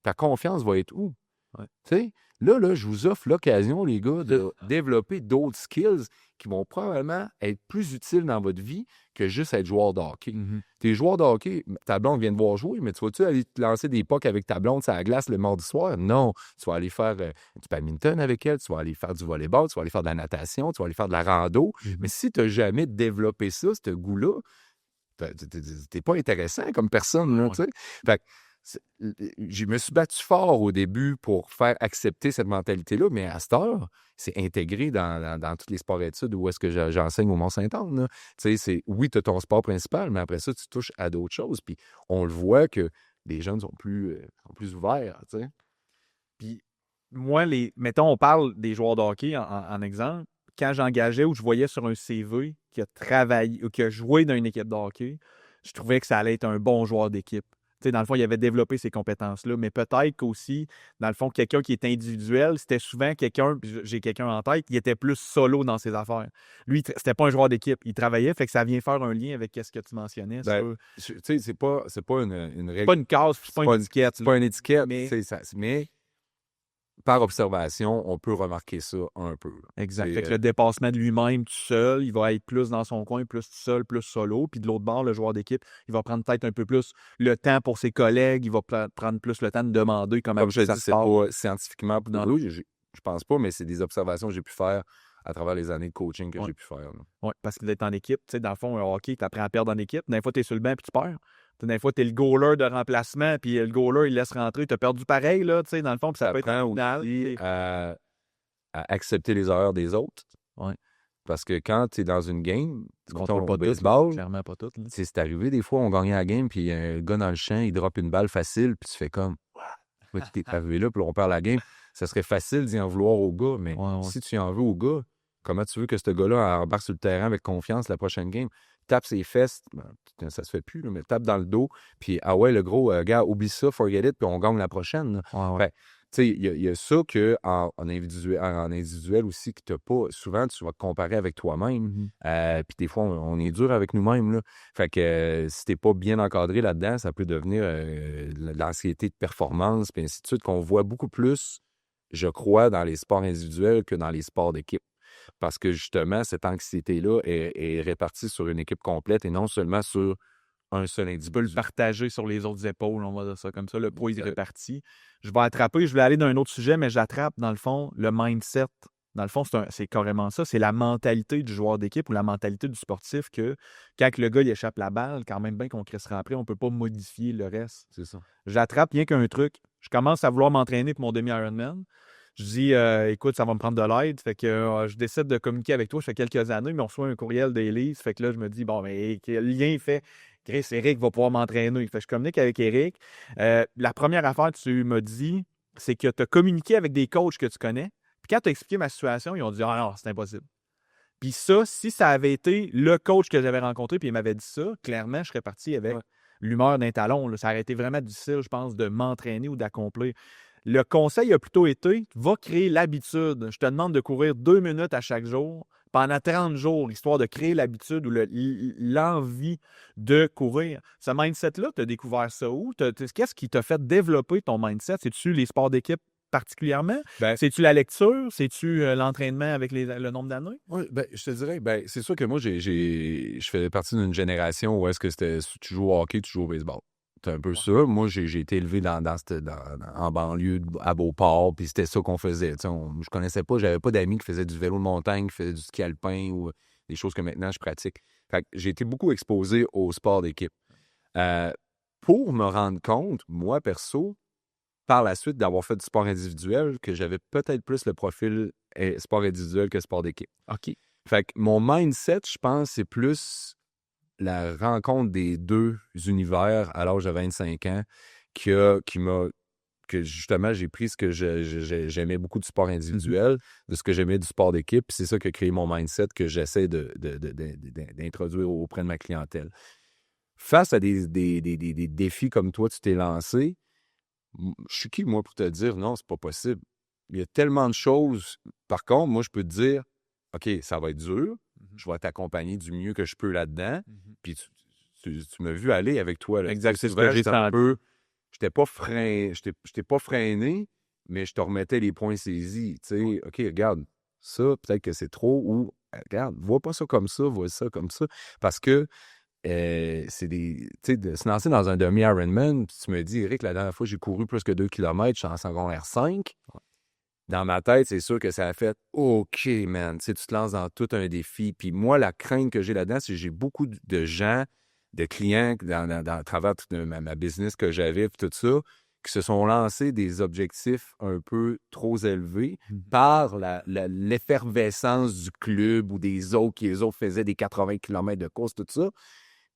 Speaker 1: Ta confiance va être où? Tu sais, là, je vous offre l'occasion, les gars, de développer d'autres skills qui vont probablement être plus utiles dans votre vie que juste être joueur de hockey. T'es joueur de hockey, ta blonde vient de voir jouer, mais tu vas-tu aller te lancer des pucks avec ta blonde sur la glace le mardi soir? Non. Tu vas aller faire du badminton avec elle, tu vas aller faire du volleyball, tu vas aller faire de la natation, tu vas aller faire de la rando. Mais si tu n'as jamais développé ça, ce goût-là, t'es pas intéressant comme personne, là, tu sais. Fait que, je me suis battu fort au début pour faire accepter cette mentalité-là, mais à cette heure, c'est intégré dans tous les sports-études où est-ce que j'enseigne au Mont-Saint-Anne. Oui, tu as ton sport principal, mais après ça, tu touches à d'autres choses. Puis on le voit que les jeunes sont plus ouverts. T'sais.
Speaker 2: Puis moi, mettons, on parle des joueurs de hockey en exemple. Quand j'engageais ou je voyais sur un CV qui a travaillé ou qui a joué dans une équipe de hockey, je trouvais que ça allait être un bon joueur d'équipe. T'sais, dans le fond, il avait développé ces compétences-là, mais peut-être qu'aussi, dans le fond, quelqu'un qui est individuel, c'était souvent quelqu'un, j'ai quelqu'un en tête, qui était plus solo dans ses affaires. Lui, c'était pas un joueur d'équipe. Il travaillait, fait que ça vient faire un lien avec ce que tu mentionnais.
Speaker 1: Tu sais, c'est pas une règle.
Speaker 2: C'est pas une case, c'est pas une étiquette.
Speaker 1: C'est pas une étiquette,
Speaker 2: mais
Speaker 1: par observation, on peut remarquer ça un peu.
Speaker 2: Exact. Fait que le dépassement de lui-même tout seul, il va être plus dans son coin, plus tout seul, plus solo. Puis de l'autre bord, le joueur d'équipe, il va prendre peut-être un peu plus le temps pour ses collègues, il va prendre plus le temps de demander comment
Speaker 1: Comme je
Speaker 2: ça
Speaker 1: dis,
Speaker 2: se
Speaker 1: c'est
Speaker 2: passe.
Speaker 1: pas scientifiquement
Speaker 2: Non.
Speaker 1: je pense pas, mais c'est des observations que j'ai pu faire à travers les années de coaching que j'ai pu faire.
Speaker 2: Oui, parce que d'être en équipe, tu sais, dans le fond, un hockey, tu apprends à perdre en équipe. Des fois, tu es sur le banc puis tu perds. Des fois, tu es le goaler de remplacement, puis le goaler, il laisse rentrer. Tu as perdu pareil, là, tu sais, dans le fond, puis ça peut être
Speaker 1: T'apprends
Speaker 2: final.
Speaker 1: aussi à accepter les erreurs des autres.
Speaker 2: Ouais.
Speaker 1: Parce que quand tu es dans une game,
Speaker 2: Tu contrôles pas tout,
Speaker 1: baseball,
Speaker 2: clairement pas tout.
Speaker 1: c'est arrivé des fois, on gagnait la game, puis un gars dans le champ, il drop une balle facile, puis tu fais comme, ouais, t'es arrivé là, puis on perd la game. Ça serait facile d'y en vouloir au gars, mais si tu en veux au gars, comment tu veux que ce gars-là embarque sur le terrain avec confiance la prochaine game? Tape ses fesses, ça se fait plus, là, mais tape dans le dos, puis ah ouais, le gros, gars, oublie ça, forget it, puis on gagne la prochaine. Fait, tu sais, il y a ça qu'en individuel aussi que tu n'as pas. Souvent, tu vas te comparer avec toi-même. Puis des fois, on est dur avec nous-mêmes. Là. Fait que si tu n'es pas bien encadré là-dedans, ça peut devenir l'anxiété de performance, puis ainsi de suite, qu'on voit beaucoup plus, je crois, dans les sports individuels que dans les sports d'équipe. Parce que justement, cette anxiété-là est répartie sur une équipe complète et non seulement sur un seul individu.
Speaker 2: Tu peux le partager sur les autres épaules, on va dire ça comme ça. Le poids est réparti. Je vais attraper, je vais aller dans un autre sujet, mais j'attrape, dans le fond, le mindset. Dans le fond, c'est carrément ça. C'est la mentalité du joueur d'équipe ou la mentalité du sportif que quand le gars il échappe la balle, quand même bien qu'on crissera après, on ne peut pas modifier le reste.
Speaker 1: C'est ça.
Speaker 2: J'attrape rien qu'un truc. Je commence à vouloir m'entraîner pour mon demi-Ironman. Je dis, écoute, ça va me prendre de l'aide. Fait que je décide de communiquer avec toi. Ça fait quelques années, mais on reçoit un courriel d'Élise. Fait que là, je me dis, bon, mais quel lien il fait? Chris, Eric va pouvoir m'entraîner. Fait que je communique avec Eric. La première affaire que tu m'as dit, c'est que tu as communiqué avec des coachs que tu connais. Puis quand tu as expliqué ma situation, ils ont dit, ah non, c'est impossible. Puis ça, si ça avait été le coach que j'avais rencontré, puis il m'avait dit ça, clairement, je serais parti avec l'humeur d'un talon. Là. Ça aurait été vraiment difficile, je pense, de m'entraîner ou d'accomplir. Le conseil a plutôt été, va créer l'habitude. Je te demande de courir 2 minutes à chaque jour pendant 30 jours, histoire de créer l'habitude ou l'envie de courir. Ce mindset-là, tu as découvert ça où? Qu'est-ce qui t'a fait développer ton mindset? C'est-tu les sports d'équipe particulièrement? C'est-tu la lecture? C'est-tu l'entraînement avec le nombre d'années?
Speaker 1: Oui, je te dirais, c'est sûr que moi, je faisais partie d'une génération où est-ce que c'était tu joues au hockey, tu joues au baseball. C'est un peu ça. Moi, j'ai été élevé en banlieue à Beauport, puis c'était ça qu'on faisait. Je connaissais pas, j'avais pas d'amis qui faisaient du vélo de montagne, qui faisaient du ski alpin ou des choses que maintenant je pratique. Fait que j'ai été beaucoup exposé au sport d'équipe. Pour me rendre compte, moi, perso, par la suite d'avoir fait du sport individuel, que j'avais peut-être plus le profil sport individuel que sport d'équipe.
Speaker 2: OK.
Speaker 1: Fait que mon mindset, je pense, c'est plus la rencontre des deux univers à l'âge de 25 ans que justement, j'ai pris ce que j'aimais beaucoup du sport individuel, de ce que j'aimais du sport d'équipe, puis c'est ça qui a créé mon mindset que j'essaie d'introduire auprès de ma clientèle. Face à des défis comme toi, tu t'es lancé, je suis qui, moi, pour te dire non, c'est pas possible. Il y a tellement de choses. Par contre, moi, je peux te dire, OK, ça va être dur. Je vais t'accompagner du mieux que je peux là-dedans. Puis tu m'as vu aller avec toi. Là.
Speaker 2: Exact, c'est ce que j'ai senti.
Speaker 1: Je t'ai pas freiné, mais je te remettais les points saisis. Tu sais, OK, regarde, ça, peut-être que c'est trop. Ou, regarde, vois pas ça comme ça, vois ça comme ça. Parce que c'est des. Tu sais, de se lancer dans un demi-Ironman, puis tu me dis, Eric, la dernière fois, j'ai couru plus que 2 km, je suis en secondaire 5. Dans ma tête, c'est sûr que ça a fait OK, man. Tu sais, tu te lances dans tout un défi. Puis moi, la crainte que j'ai là-dedans, c'est que j'ai beaucoup de gens, de clients, à travers toute ma business que j'avais, puis tout ça, qui se sont lancés des objectifs un peu trop élevés par l'effervescence du club ou des autres qui, les autres, faisaient des 80 km de course, tout ça.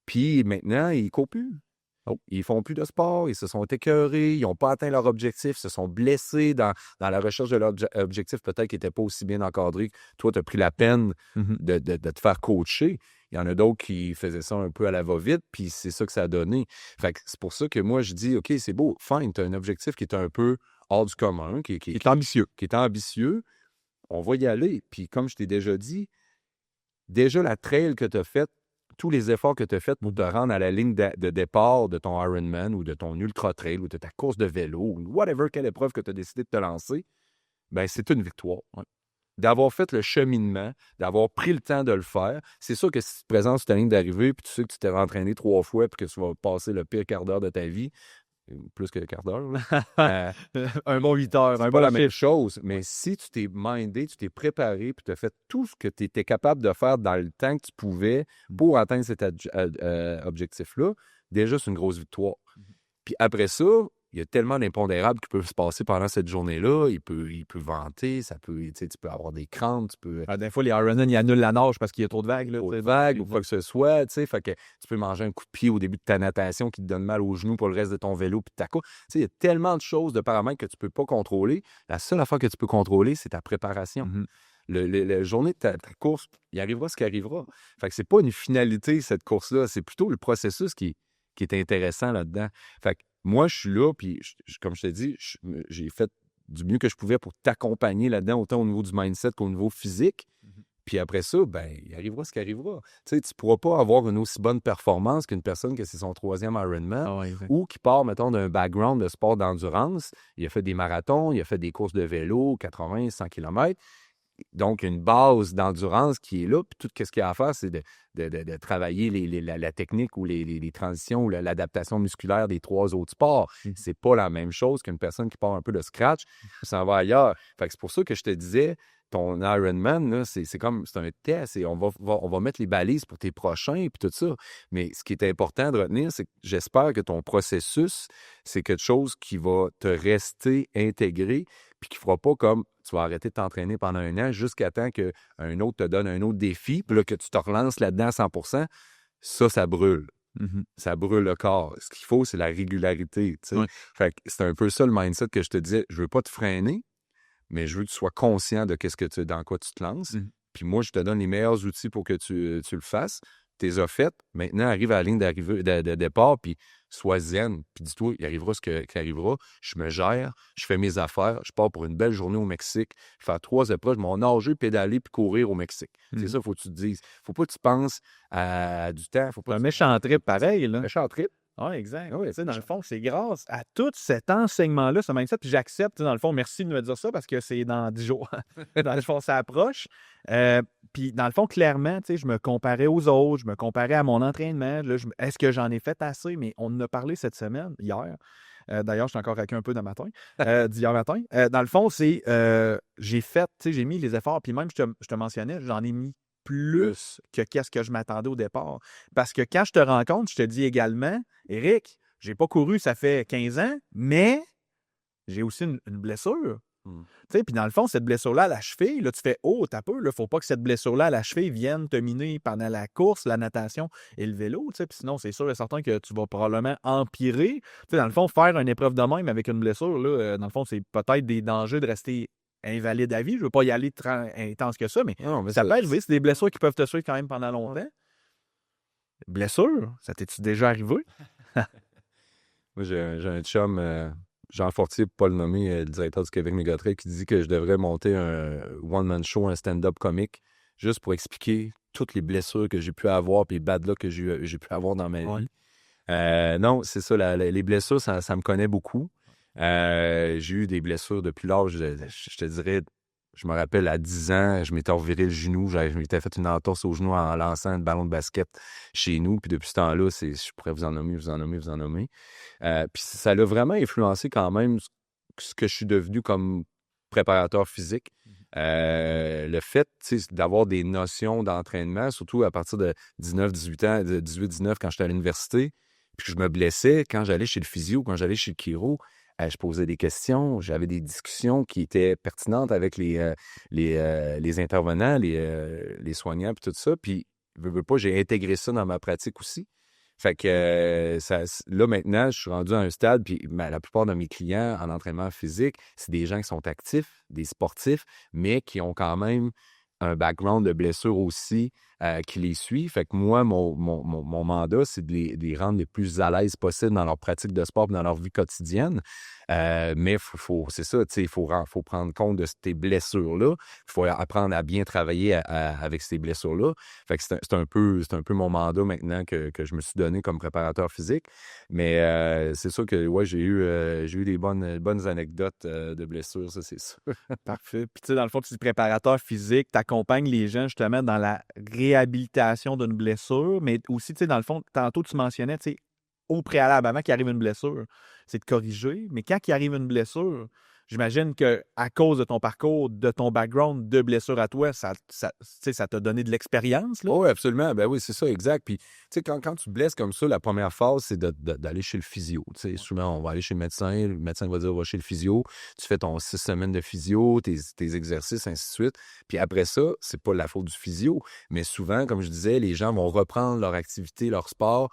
Speaker 1: Puis maintenant, ils ne courent plus. Ils ne font plus de sport, ils se sont écœurés, ils n'ont pas atteint leur objectif, se sont blessés dans la recherche de leur objectif, peut-être qu'ils n'étaient pas aussi bien encadrés. Toi, tu as pris la peine de te faire coacher. Il y en a d'autres qui faisaient ça un peu à la va-vite, puis c'est ça que ça a donné. Fait que c'est pour ça que moi, je dis, OK, c'est beau, fine, tu as un objectif qui est un peu hors du commun, qui est ambitieux. Qui est ambitieux. On va y aller. Puis comme je t'ai déjà dit, déjà la trail que tu as faite, tous les efforts que tu as faits pour te rendre à la ligne de départ de ton Ironman ou de ton ultra trail ou de ta course de vélo ou whatever, quelle épreuve que tu as décidé de te lancer, ben c'est une victoire.
Speaker 2: Ouais.
Speaker 1: D'avoir fait le cheminement, d'avoir pris le temps de le faire. C'est sûr que si tu te présentes sur ta ligne d'arrivée puis tu sais que tu t'es entraîné 3 fois puis que tu vas passer le pire quart d'heure de ta vie, plus que le quart d'heure, là,
Speaker 2: Un bon 8 heures,
Speaker 1: c'est
Speaker 2: un
Speaker 1: pas
Speaker 2: bon
Speaker 1: la même
Speaker 2: chiffre.
Speaker 1: chose. Mais si tu t'es mindé, tu t'es préparé puis tu as fait tout ce que tu étais capable de faire dans le temps que tu pouvais pour atteindre cet objectif-là, déjà, c'est une grosse victoire. Puis après ça, il y a tellement d'impondérables qui peuvent se passer pendant cette journée-là. Il peut vanter, tu peux avoir des crampes, tu peux
Speaker 2: Des fois, les Ironman, ils annulent la nage parce qu'il y a trop de vagues. Là,
Speaker 1: trop de vagues ou quoi que ce soit. Fait que tu peux manger un coup de pied au début de ta natation qui te donne mal aux genoux pour le reste de ton vélo puis de ta course. Il y a tellement de choses, de paramètres que tu ne peux pas contrôler. La seule affaire que tu peux contrôler, c'est ta préparation. La journée de ta course, il arrivera ce qui arrivera. Fait que c'est pas une finalité, cette course-là. C'est plutôt le processus qui est intéressant là-dedans. Fait que moi, je suis là, puis comme je t'ai dit, j'ai fait du mieux que je pouvais pour t'accompagner là-dedans, autant au niveau du mindset qu'au niveau physique. Puis après ça, ben, il arrivera ce qui arrivera. Tu ne pourras pas avoir une aussi bonne performance qu'une personne que c'est son 3e Ironman ou qui part, mettons, d'un background de sport d'endurance. Il a fait des marathons, il a fait des courses de vélo, 80, 100 km. Donc, une base d'endurance qui est là, puis tout ce qu'il y a à faire, c'est de travailler la technique ou les transitions ou l'adaptation musculaire des 3 autres sports. C'est pas la même chose qu'une personne qui part un peu de scratch, s'en va ailleurs. Fait que c'est pour ça que je te disais, ton Ironman, là, c'est un test et on va mettre les balises pour tes prochains et tout ça. Mais ce qui est important de retenir, c'est que j'espère que ton processus, c'est quelque chose qui va te rester intégré puis qui ne fera pas comme tu vas arrêter de t'entraîner pendant 1 an jusqu'à temps qu'un autre te donne un autre défi, puis là, que tu te relances là-dedans à 100%, ça brûle. Ça brûle le corps. Ce qu'il faut, c'est la régularité.
Speaker 2: Ouais.
Speaker 1: Fait que c'est un peu ça le mindset que je te disais. Je veux pas te freiner, mais je veux que tu sois conscient de dans quoi tu te lances. Puis moi, je te donne les meilleurs outils pour que tu le fasses. Tu les as faites. Maintenant, arrive à la ligne d'arrivée, de départ, puis sois zen. Puis dis-toi, il arrivera ce qui arrivera. Je me gère, je fais mes affaires, je pars pour une belle journée au Mexique, faire 3 épreuves, je m'en nager, pédaler, puis courir au Mexique. C'est ça, il faut que tu te dises. Faut pas que tu penses à du temps. Faut pas
Speaker 2: C'est un
Speaker 1: que tu-
Speaker 2: méchant trip pareil. Là.
Speaker 1: méchant trip.
Speaker 2: Oui, exact.
Speaker 1: Oui,
Speaker 2: Tu sais, dans le fond, c'est grâce à tout cet enseignement-là, ce mindset, puis j'accepte, tu sais, dans le fond, merci de me dire ça parce que c'est dans 10 jours. Dans le fond, ça approche. Puis, dans le fond, clairement, tu sais, je me comparais aux autres, je me comparais à mon entraînement. Là, est-ce que j'en ai fait assez? Mais on en a parlé cette semaine, hier. D'ailleurs, je suis encore raqué un peu d'hier matin. Dans le fond, c'est j'ai fait, tu sais, j'ai mis les efforts, puis même, je te mentionnais, j'en ai mis plus que qu'est-ce que je m'attendais au départ. Parce que quand je te rencontre, je te dis également, Éric, j'ai pas couru, ça fait 15 ans, mais j'ai aussi une blessure. Tu sais, puis dans le fond, cette blessure-là à la cheville, là, tu fais « Oh, t'as peu, là, faut pas que cette blessure-là à la cheville vienne te miner pendant la course, la natation et le vélo. » Tu sais, puis sinon, c'est sûr et certain que tu vas probablement empirer. Tu sais, dans le fond, faire une épreuve de même avec une blessure, là, dans le fond, c'est peut-être des dangers de rester invalide à vie. Je veux pas y aller intense que ça, mais ça peut arriver. C'est des blessures qui peuvent te suivre quand même pendant longtemps. Blessure, ça t'es-tu déjà arrivé?
Speaker 1: Moi, j'ai un chum, Jean Fortier, pour pas le nommer, le directeur du Québec Mégatrail, qui dit que je devrais monter un one-man show, un stand-up comique, juste pour expliquer toutes les blessures que j'ai pu avoir et les bad luck que j'ai pu avoir dans ma vie. Non, c'est ça, les blessures, ça me connaît beaucoup. J'ai eu des blessures depuis l'âge, je te dirais, je me rappelle à 10 ans, je m'étais reviré le genou, je m'étais fait une entorse au genou en lançant un ballon de basket chez nous, puis depuis ce temps-là, je pourrais vous en nommer. Puis ça l'a vraiment influencé quand même ce que je suis devenu comme préparateur physique. Le fait d'avoir des notions d'entraînement, surtout à partir de 19-18 ans, de 18-19 quand j'étais à l'université, puis que je me blessais, quand j'allais chez le physio, quand j'allais chez le chiro, je posais des questions, j'avais des discussions qui étaient pertinentes avec les intervenants, les soignants, puis tout ça. Puis, veux pas, j'ai intégré ça dans ma pratique aussi. Fait que là, maintenant, je suis rendu à un stade, puis la plupart de mes clients en entraînement physique, c'est des gens qui sont actifs, des sportifs, mais qui ont quand même un background de blessure aussi qui les suit. Fait que moi, mon mandat, c'est de les rendre les plus à l'aise possible dans leur pratique de sport et dans leur vie quotidienne. Mais c'est ça, il faut prendre compte de ces blessures-là. Il faut apprendre à bien travailler avec ces blessures-là. Fait que c'est un peu mon mandat maintenant que je me suis donné comme préparateur physique. Mais c'est sûr que ouais, j'ai eu des bonnes anecdotes de blessures, ça, c'est sûr.
Speaker 2: Parfait. Puis, tu sais, dans le fond, tu es préparateur physique, tu accompagnes les gens justement dans la réhabilitation d'une blessure, mais aussi, tu sais, dans le fond, tantôt, tu mentionnais, tu sais, au préalable, avant qu'il arrive une blessure, c'est de corriger, mais quand il arrive une blessure, j'imagine qu'à cause de ton parcours, de ton background de blessure à toi, tu sais, ça t'a donné de l'expérience, là?
Speaker 1: Oui, absolument. Ben oui, c'est ça, exact. Puis, tu sais, quand tu te blesses comme ça, la première phase, c'est d'aller chez le physio. Tu sais, souvent, on va aller chez le médecin va dire, va chez le physio, tu fais ton 6 semaines de physio, tes exercices, ainsi de suite. Puis après ça, c'est pas la faute du physio, mais souvent, comme je disais, les gens vont reprendre leur activité, leur sport,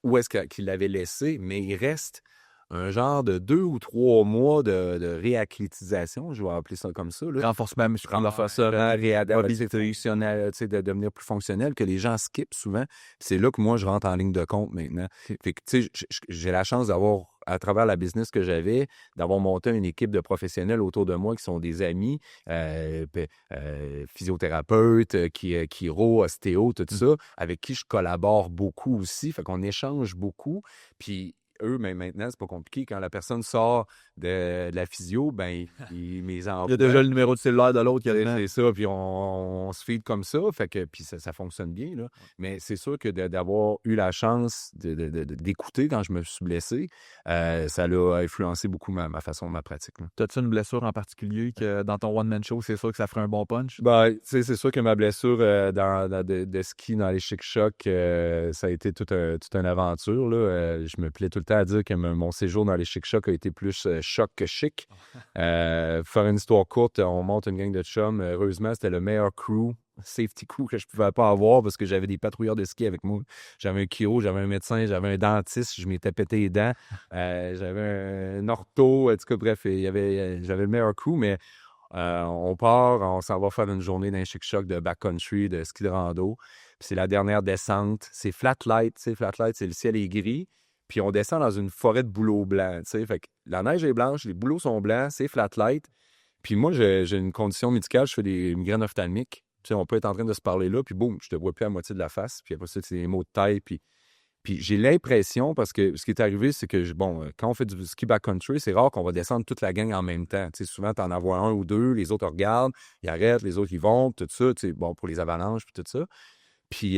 Speaker 1: où est-ce qu'ils l'avaient laissé, mais il reste un genre de 2 ou 3 mois de réacclimatisation, je vais appeler ça comme ça. Là.
Speaker 2: Renforcement musculaire,
Speaker 1: Réadaptation, de devenir plus fonctionnel, que les gens skippent souvent. Puis c'est là que moi, je rentre en ligne de compte maintenant. Fait que, tu sais, j'ai la chance d'avoir, à travers la business que j'avais, d'avoir monté une équipe de professionnels autour de moi qui sont des amis, physiothérapeutes, chiro, ostéo, tout ça, avec qui je collabore beaucoup aussi. Fait qu'on échange beaucoup. Puis eux, mais maintenant, c'est pas compliqué. Quand la personne sort de la physio, ben, mes enfants.
Speaker 2: Il y a déjà le numéro de cellulaire de l'autre.
Speaker 1: C'est ça, puis on se feed comme ça. Fait que, puis ça fonctionne bien, là. Mais c'est sûr que d'avoir eu la chance d'écouter quand je me suis blessé, ça l'a influencé beaucoup ma façon, ma pratique.
Speaker 2: T'as-tu une blessure en particulier que dans ton one-man show, c'est sûr que ça ferait un bon punch?
Speaker 1: Ben, tu sais, c'est sûr que ma blessure de ski dans les chic-chocs, ça a été toute une aventure, là. Je me plais tout le temps à dire que mon séjour dans les chic-chocs a été plus choc que chic. Faire une histoire courte, on monte une gang de chums. Heureusement, c'était le meilleur crew, safety crew que je pouvais pas avoir parce que j'avais des patrouilleurs de ski avec moi. J'avais un chiro, j'avais un médecin, j'avais un dentiste, je m'étais pété les dents. J'avais un ortho, en tout cas, bref, j'avais le meilleur crew, mais on part, on s'en va faire une journée d'un chic-choc de backcountry, de ski de rando. Puis c'est la dernière descente. C'est flat light, tu sais, flat light, c'est le ciel est gris. Puis on descend dans une forêt de bouleaux blancs, tu sais. Fait que la neige est blanche, les bouleaux sont blancs, c'est flat light. Puis moi, j'ai une condition médicale, je fais des migraines ophtalmiques. Tu sais, on peut être en train de se parler là, puis boum, je te vois plus à moitié de la face. Puis après ça, c'est des maux de taille, puis j'ai l'impression, parce que ce qui est arrivé, c'est que, quand on fait du ski backcountry, c'est rare qu'on va descendre toute la gang en même temps. Tu sais, souvent, tu en as un ou deux, les autres regardent, ils arrêtent, les autres, ils vont, tout ça, tu sais, bon, pour les avalanches, puis tout ça. Puis,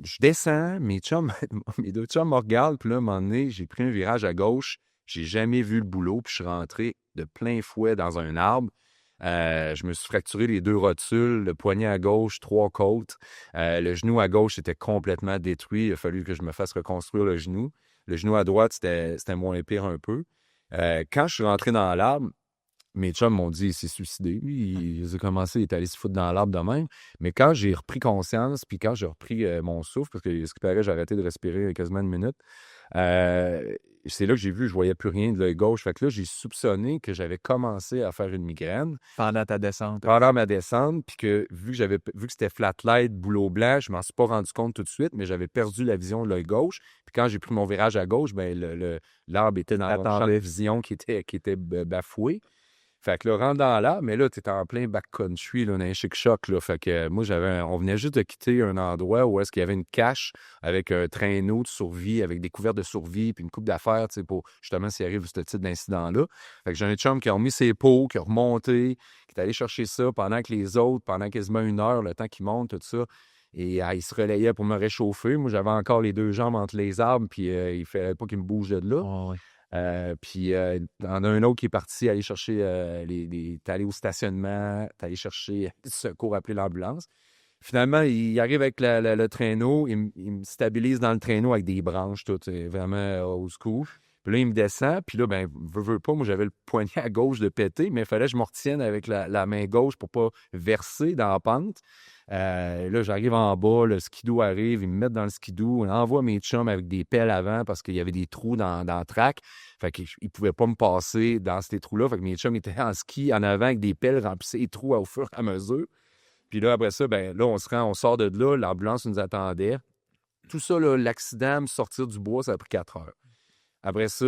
Speaker 1: je descends, mes deux chums me regardent, puis là, à un moment donné, j'ai pris un virage à gauche, j'ai jamais vu le boulot, puis je suis rentré de plein fouet dans un arbre. Je me suis fracturé les 2 rotules, le poignet à gauche, 3 côtes. Le genou à gauche était complètement détruit. Il a fallu que je me fasse reconstruire le genou. Le genou à droite, c'était moins pire un peu. Quand je suis rentré dans l'arbre, mes chums m'ont dit, il s'est suicidé. Il a commencé, il est allé se foutre dans l'arbre de même. Mais quand j'ai repris conscience, puis quand j'ai repris mon souffle, parce que ce qui paraît, j'ai arrêté de respirer quasiment une minute, c'est là que j'ai vu, je voyais plus rien de l'œil gauche. Fait que là, j'ai soupçonné que j'avais commencé à faire une migraine.
Speaker 2: Pendant ta descente.
Speaker 1: Pendant ma descente, puis que vu que c'était flat light, boulot blanc, je m'en suis pas rendu compte tout de suite, mais j'avais perdu la vision de l'œil gauche. Puis quand j'ai pris mon virage à gauche, ben l'arbre était dans un champ de vision qui était bafoué. Fait que là, rentre dans l'arbre, mais là, t'es en plein backcountry, là, dans un chic-choc, là. Fait que moi, on venait juste de quitter un endroit où est-ce qu'il y avait une cache avec un traîneau de survie, avec des couverts de survie, puis une coupe d'affaires, tu sais, pour justement s'il arrive ce type d'incident-là. Fait que j'ai un chum qui a remis ses pots, qui a remonté, qui est allé chercher ça pendant que les autres, pendant quasiment 1 heure, le temps qu'ils montent, tout ça. Et il se relayait pour me réchauffer. Moi, j'avais encore les 2 jambes entre les arbres, puis il fallait pas qu'il me bouge de là.
Speaker 2: Oh, oui.
Speaker 1: Puis il y en a un autre qui est parti aller chercher t'es allé au stationnement, t'es allé chercher du secours, appeler l'ambulance. Finalement, il arrive avec le traîneau, il me stabilise dans le traîneau avec des branches, tout, vraiment au secours. Puis là, il me descend, puis là, ben, veux pas, moi, j'avais le poignet à gauche de péter, mais il fallait que je me retienne avec la main gauche pour pas verser dans la pente. Là, j'arrive en bas, le skidoo arrive, ils me mettent dans le skidoo, on envoie mes chums avec des pelles avant parce qu'il y avait des trous dans le track. Fait qu'ils ne pouvaient pas me passer dans ces trous-là. Fait que mes chums étaient en ski en avant avec des pelles, remplissaient les trous au fur et à mesure. Puis là, après ça, ben là, on sort de là, l'ambulance nous attendait. Tout ça, là, l'accident, me sortir du bois, ça a pris 4 heures. Après ça,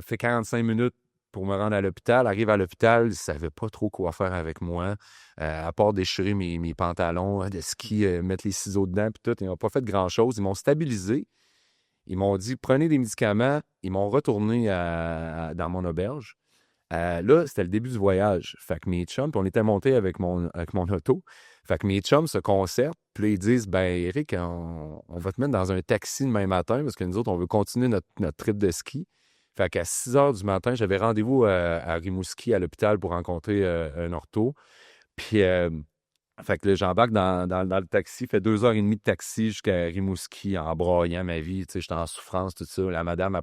Speaker 1: fait 45 minutes pour me rendre à l'hôpital. Arrive à l'hôpital, ils ne savaient pas trop quoi faire avec moi, à part déchirer mes pantalons de ski, mettre les ciseaux dedans, puis tout. Ils n'ont pas fait grand-chose. Ils m'ont stabilisé. Ils m'ont dit, prenez des médicaments. Ils m'ont retourné dans mon auberge. Là, c'était le début du voyage. Fait que mes chums, puis on était montés avec mon auto. Fait que mes chums se concertent, puis là, ils disent, ben Éric, on va te mettre dans un taxi demain matin parce que nous autres, on veut continuer notre trip de ski. Fait qu'à 6 heures du matin, j'avais rendez-vous à Rimouski, à l'hôpital, pour rencontrer un ortho. Puis, fait que là, j'embarque dans le taxi, fait 2 heures et demie de taxi jusqu'à Rimouski en broyant ma vie. Tu sais, j'étais en souffrance, tout ça. La madame,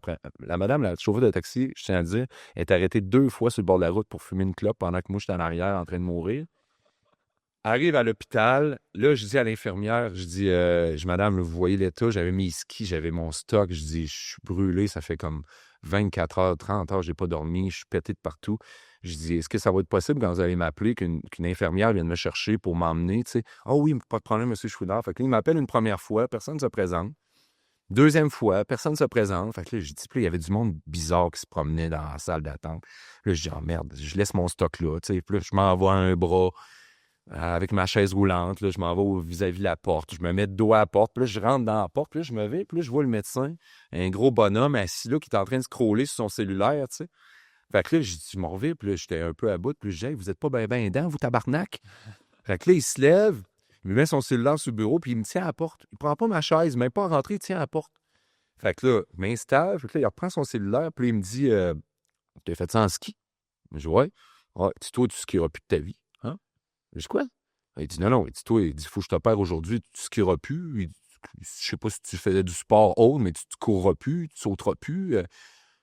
Speaker 1: la chauffeur de taxi, je tiens à dire, est arrêtée 2 fois sur le bord de la route pour fumer une clope pendant que moi, j'étais en arrière en train de mourir. Arrive à l'hôpital, là, je dis à l'infirmière, je dis, madame, vous voyez l'état, j'avais mes skis, j'avais mon stock, je dis, je suis brûlé, ça fait comme 24 heures, 30 heures, j'ai pas dormi, je suis pété de partout. Je dis, est-ce que ça va être possible quand vous allez m'appeler qu'une infirmière vienne me chercher pour m'emmener, tu sais? Ah oui, pas de problème, monsieur Chouinard. Fait que là, il m'appelle une première fois, personne ne se présente. Deuxième fois, personne ne se présente. Fait que là, je dis, puis il y avait du monde bizarre qui se promenait dans la salle d'attente. Là, je dis, oh merde, je laisse mon stock là, tu sais. Puis là, je m'envoie un bras avec ma chaise roulante. Là, je m'en vais vis-à-vis de la porte. Je me mets de dos à la porte. Puis là, je rentre dans la porte. Puis là, je me vais. Puis là, je vois le médecin, un gros bonhomme assis là, qui est en train de scroller sur son cellulaire, tu sais. Fait que là, je m'en reviens. Puis là, j'étais un peu à bout. Puis je dis, hey, vous êtes pas ben dedans, vous, tabarnak? Fait que là, il se lève, il me met son cellulaire sur le bureau, puis il me tient à la porte. Il prend pas ma chaise, même pas à rentrer, il tient à la porte. Fait que là, il m'installe. Fait que là, il reprend son cellulaire. Puis là, il me dit, t'as fait ça en ski? Je dis, ouais. Ah, dis-toi, tu skieras plus de ta vie. Hein? Je dis, quoi? Il dit, non, il dit, toi, il dit, faut que je t'opère aujourd'hui, tu skieras plus. Il dit, je sais pas si tu faisais du sport haut, mais tu courras plus, tu sauteras plus.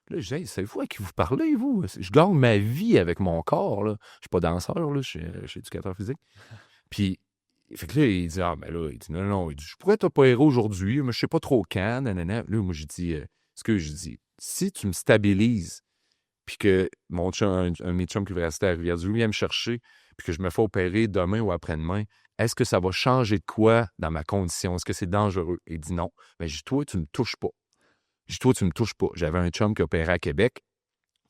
Speaker 1: Là, je dis, hey, savez-vous à qui vous parlez, vous? Je gagne ma vie avec mon corps, là. Je suis pas danseur, là, je suis éducateur physique. Puis, fait que là, il dit, ah, ben là, il dit, non, il dit, je pourrais t'opérer aujourd'hui, mais je sais pas trop quand, nanana. Là, moi, je dis, je dis, si tu me stabilises, puis que mon chum, un de mes chums qui veut rester à Rivière-du-Loup vient me chercher, puis que je me fais opérer demain ou après-demain, est-ce que ça va changer de quoi dans ma condition? Est-ce que c'est dangereux? Il dit non. Ben, je dis, toi, tu me touches pas. Je dis, toi, tu me touches pas. J'avais un chum qui opérait à Québec.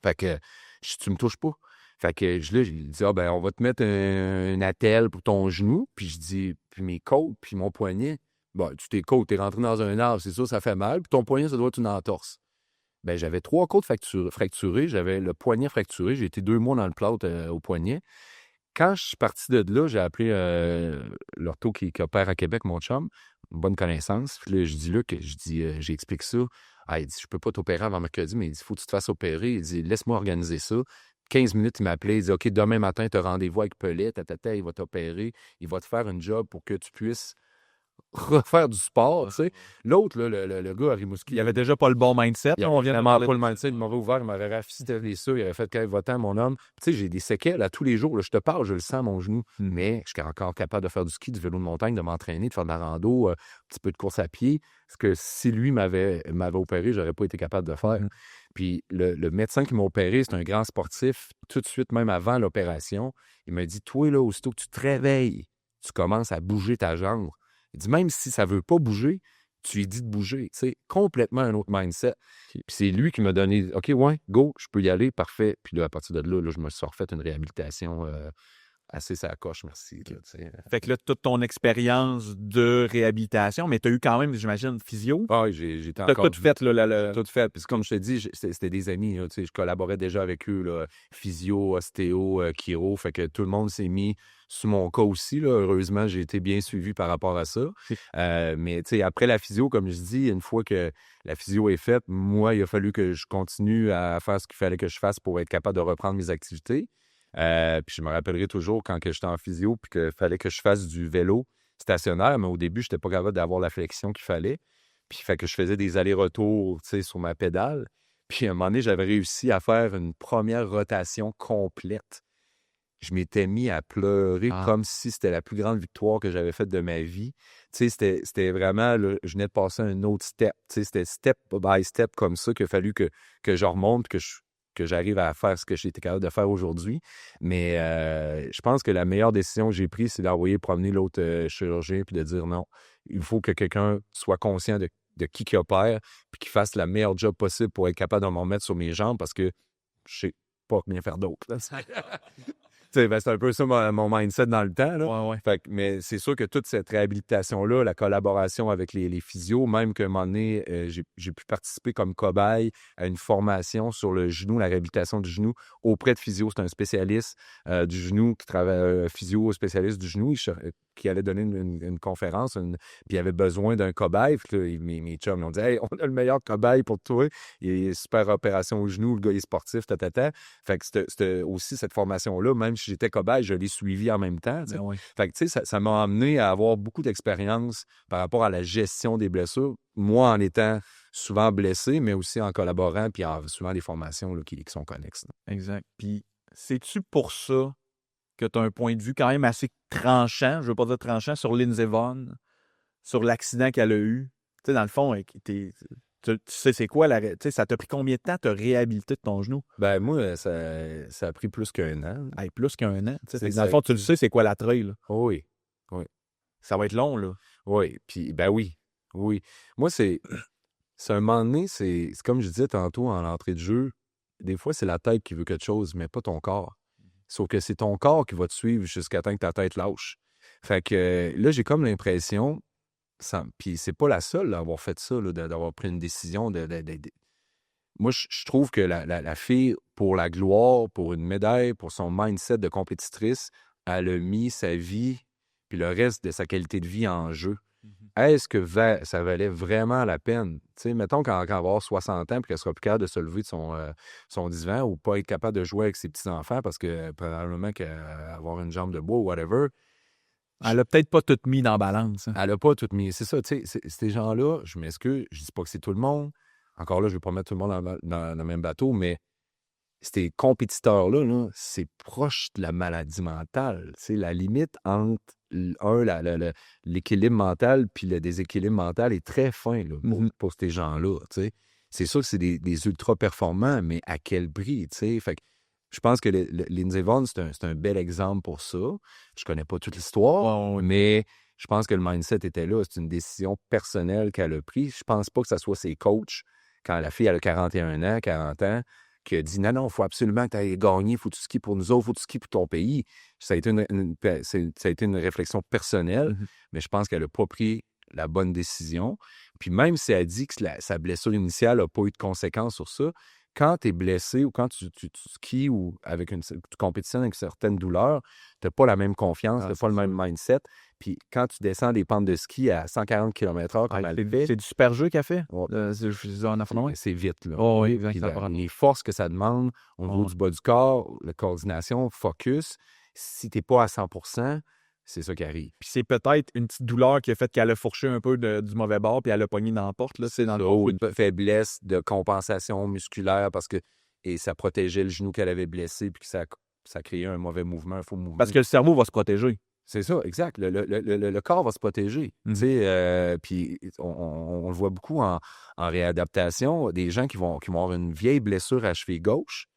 Speaker 1: Fait que, je dis, tu me touches pas. Fait que là, il dit, ah, ben, on va te mettre un attelle pour ton genou. Puis je dis, puis mes côtes, puis mon poignet. Bon, tu t'es côtes, t'es rentré dans un arbre, c'est sûr, ça fait mal. Puis ton poignet, ça doit être une entorse. Ben, j'avais 3 côtes fracturées. J'avais le poignet fracturé. J'ai été 2 mois dans le plâtre au poignet. Quand je suis parti de là, j'ai appelé l'ortho qui opère à Québec, mon chum, une bonne connaissance. Puis là, je dis là que j'explique ça. Ah, il dit, je peux pas t'opérer avant mercredi, mais il dit, faut que tu te fasses opérer. Il dit, laisse-moi organiser ça. 15 minutes, il m'appelait. Il dit, OK, demain matin, tu as rendez-vous avec Pellet, il va t'opérer. Il va te faire une job pour que tu puisses refaire du sport, tu sais. L'autre, là, le gars à Rimouski,
Speaker 2: Il avait déjà pas le bon mindset.
Speaker 1: il
Speaker 2: On vient de
Speaker 1: vraiment
Speaker 2: parler
Speaker 1: pas le mindset, il m'aurait ouvert, il m'aurait rafistolé ça, il aurait fait « va-t'en, mon homme ». Tu sais, j'ai des séquelles à tous les jours. Là, je te parle, je le sens, mon genou. Mais je suis encore capable de faire du ski, du vélo de montagne, de m'entraîner, de faire de la rando, un petit peu de course à pied. Parce que si lui m'avait opéré, j'aurais pas été capable de faire. Puis le médecin qui m'a opéré, c'est un grand sportif. Tout de suite, même avant l'opération, il m'a dit « Toi, là, aussitôt que tu te réveilles, tu commences à bouger ta jambe. » Il dit, même si ça ne veut pas bouger, tu lui dis de bouger. C'est complètement un autre mindset. Puis c'est lui qui m'a donné, OK, ouais, go, je peux y aller, parfait. Puis là, à partir de là, je me suis refait une réhabilitation assez sacoche, merci. Là,
Speaker 2: Fait que là, toute ton expérience de réhabilitation, mais tu as eu quand même, j'imagine, physio.
Speaker 1: Ah oui, j'étais
Speaker 2: T'as
Speaker 1: encore...
Speaker 2: tout fait, là.
Speaker 1: Tout fait. Puis comme je te dis, c'était des amis. Là, je collaborais déjà avec eux, là, physio, ostéo, chiro. Fait que tout le monde s'est mis sous mon cas aussi. Là. Heureusement, j'ai été bien suivi par rapport à ça. Mais après la physio, comme je dis, une fois que la physio est faite, moi, il a fallu que je continue à faire ce qu'il fallait que je fasse pour être capable de reprendre mes activités. Puis je me rappellerai toujours quand j'étais en physio puis qu'il fallait que je fasse du vélo stationnaire, mais au début, je n'étais pas capable d'avoir la flexion qu'il fallait. Puis fait que je faisais des allers-retours sur ma pédale. Puis à un moment donné, j'avais réussi à faire une première rotation complète. Je m'étais mis à pleurer comme si c'était la plus grande victoire que j'avais faite de ma vie. C'était vraiment, là, je venais de passer un autre step. C'était step by step comme ça qu'il a fallu que je remonte, que que j'arrive à faire ce que j'ai été capable de faire aujourd'hui. Mais je pense que la meilleure décision que j'ai prise, c'est d'envoyer promener l'autre chirurgien puis de dire non. Il faut que quelqu'un soit conscient de qui opère puis qu'il fasse la meilleure job possible pour être capable de m'en mettre sur mes jambes parce que je sais pas bien faire d'autre. C'est un peu ça mon mindset dans le temps. Là.
Speaker 2: Ouais.
Speaker 1: Fait mais c'est sûr que toute cette réhabilitation-là, la collaboration avec les physios, même qu'à un moment donné, j'ai pu participer comme cobaye à une formation sur le genou, la réhabilitation du genou auprès de physio. C'est un spécialiste du genou qui travaille, physio spécialiste du genou, qui allait donner une conférence, puis il avait besoin d'un cobaye. Puis là, mes chums m'ont dit « Hey, on a le meilleur cobaye pour toi. Il est super opération au genou, le gars il est sportif, tatata. » Fait que c'était aussi cette formation-là, même si j'étais cobaye, je l'ai suivi en même temps.
Speaker 2: Ben oui.
Speaker 1: Fait que tu sais, ça m'a amené à avoir beaucoup d'expérience par rapport à la gestion des blessures. Moi, en étant souvent blessé, mais aussi en collaborant, puis en suivant des formations là, qui sont connexes. Là.
Speaker 2: Exact. Puis, c'est-tu pour ça que tu as un point de vue quand même assez tranchant, je veux pas dire tranchant, sur Lindsey Vonn, sur l'accident qu'elle a eu? Tu sais, dans le fond, tu sais c'est quoi tu sais, ça t'a pris combien de temps de te réhabiliter de ton genou?
Speaker 1: Ben moi, ça a pris plus qu'un an.
Speaker 2: Hey, plus qu'un an. Tu sais,
Speaker 1: C'est
Speaker 2: dans le
Speaker 1: ça.
Speaker 2: fond, tu le sais, c'est quoi la trail, là.
Speaker 1: Oh oui.
Speaker 2: Ça va être long, là.
Speaker 1: Oui, puis ben oui. Moi, c'est un moment donné, c'est comme je disais tantôt en entrée de jeu, des fois, c'est la tête qui veut quelque chose, mais pas ton corps. Sauf que c'est ton corps qui va te suivre jusqu'à temps que ta tête lâche. Fait que là, j'ai comme l'impression, puis c'est pas la seule à avoir fait ça, là, d'avoir pris une décision Moi, je trouve que la fille, pour la gloire, pour une médaille, pour son mindset de compétitrice, elle a mis sa vie puis le reste de sa qualité de vie en jeu. Est-ce que ça valait vraiment la peine? Tu sais, mettons qu'elle va avoir 60 ans et qu'elle sera plus capable de se lever de son divan ou pas être capable de jouer avec ses petits-enfants parce que probablement qu'elle va avoir une jambe de bois ou whatever.
Speaker 2: Elle a peut-être pas tout mis dans la balance. Hein.
Speaker 1: Elle n'a pas tout mis. C'est ça, tu sais, ces gens-là, je m'excuse, je dis pas que c'est tout le monde. Encore là, je ne vais pas mettre tout le monde dans le même bateau, mais ces compétiteurs-là, là, c'est proche de la maladie mentale. C'est la limite entre l'équilibre mental puis le déséquilibre mental est très fin là, pour ces gens-là. T'sais. C'est sûr que c'est des ultra-performants, mais à quel prix? T'sais? Fait que je pense que Lindsey Vonn, c'est un bel exemple pour ça. Je connais pas toute l'histoire, mais je pense que le mindset était là. C'est une décision personnelle qu'elle a prise. Je pense pas que ce soit ses coachs, quand la fille elle a 41 ans, 40 ans, qui a dit non, il faut absolument que tu ailles gagner, il faut que tu skis pour nous autres, il faut que tu skis pour ton pays. Ça a été une réflexion personnelle, mais je pense qu'elle n'a pas pris la bonne décision. Puis même si elle dit que sa blessure initiale n'a pas eu de conséquences sur ça, quand tu es blessé ou quand tu skis ou tu compétitionnes avec une certaine douleur, tu n'as pas la même confiance, tu n'as pas le même mindset. Puis quand tu descends des pentes de ski à 140 km/h comme elle fait...
Speaker 2: C'est du super jeu qu'elle fait?
Speaker 1: C'est vite. Là.
Speaker 2: Oh, oui,
Speaker 1: les forces que ça demande au niveau du bas du corps, la coordination, focus, si tu n'es pas à 100%, c'est ça qui arrive.
Speaker 2: Puis c'est peut-être une petite douleur qui a fait qu'elle a fourché un peu du mauvais bord puis elle a pogné dans la porte. Là, c'est dans
Speaker 1: une faiblesse de compensation musculaire parce que ça protégeait le genou qu'elle avait blessé puis que ça créait un mauvais mouvement, un faux mouvement.
Speaker 2: Parce que le cerveau va se protéger.
Speaker 1: C'est ça, exact. Le corps va se protéger. Puis on le voit beaucoup en réadaptation, des gens qui vont avoir une vieille blessure à cheville gauche.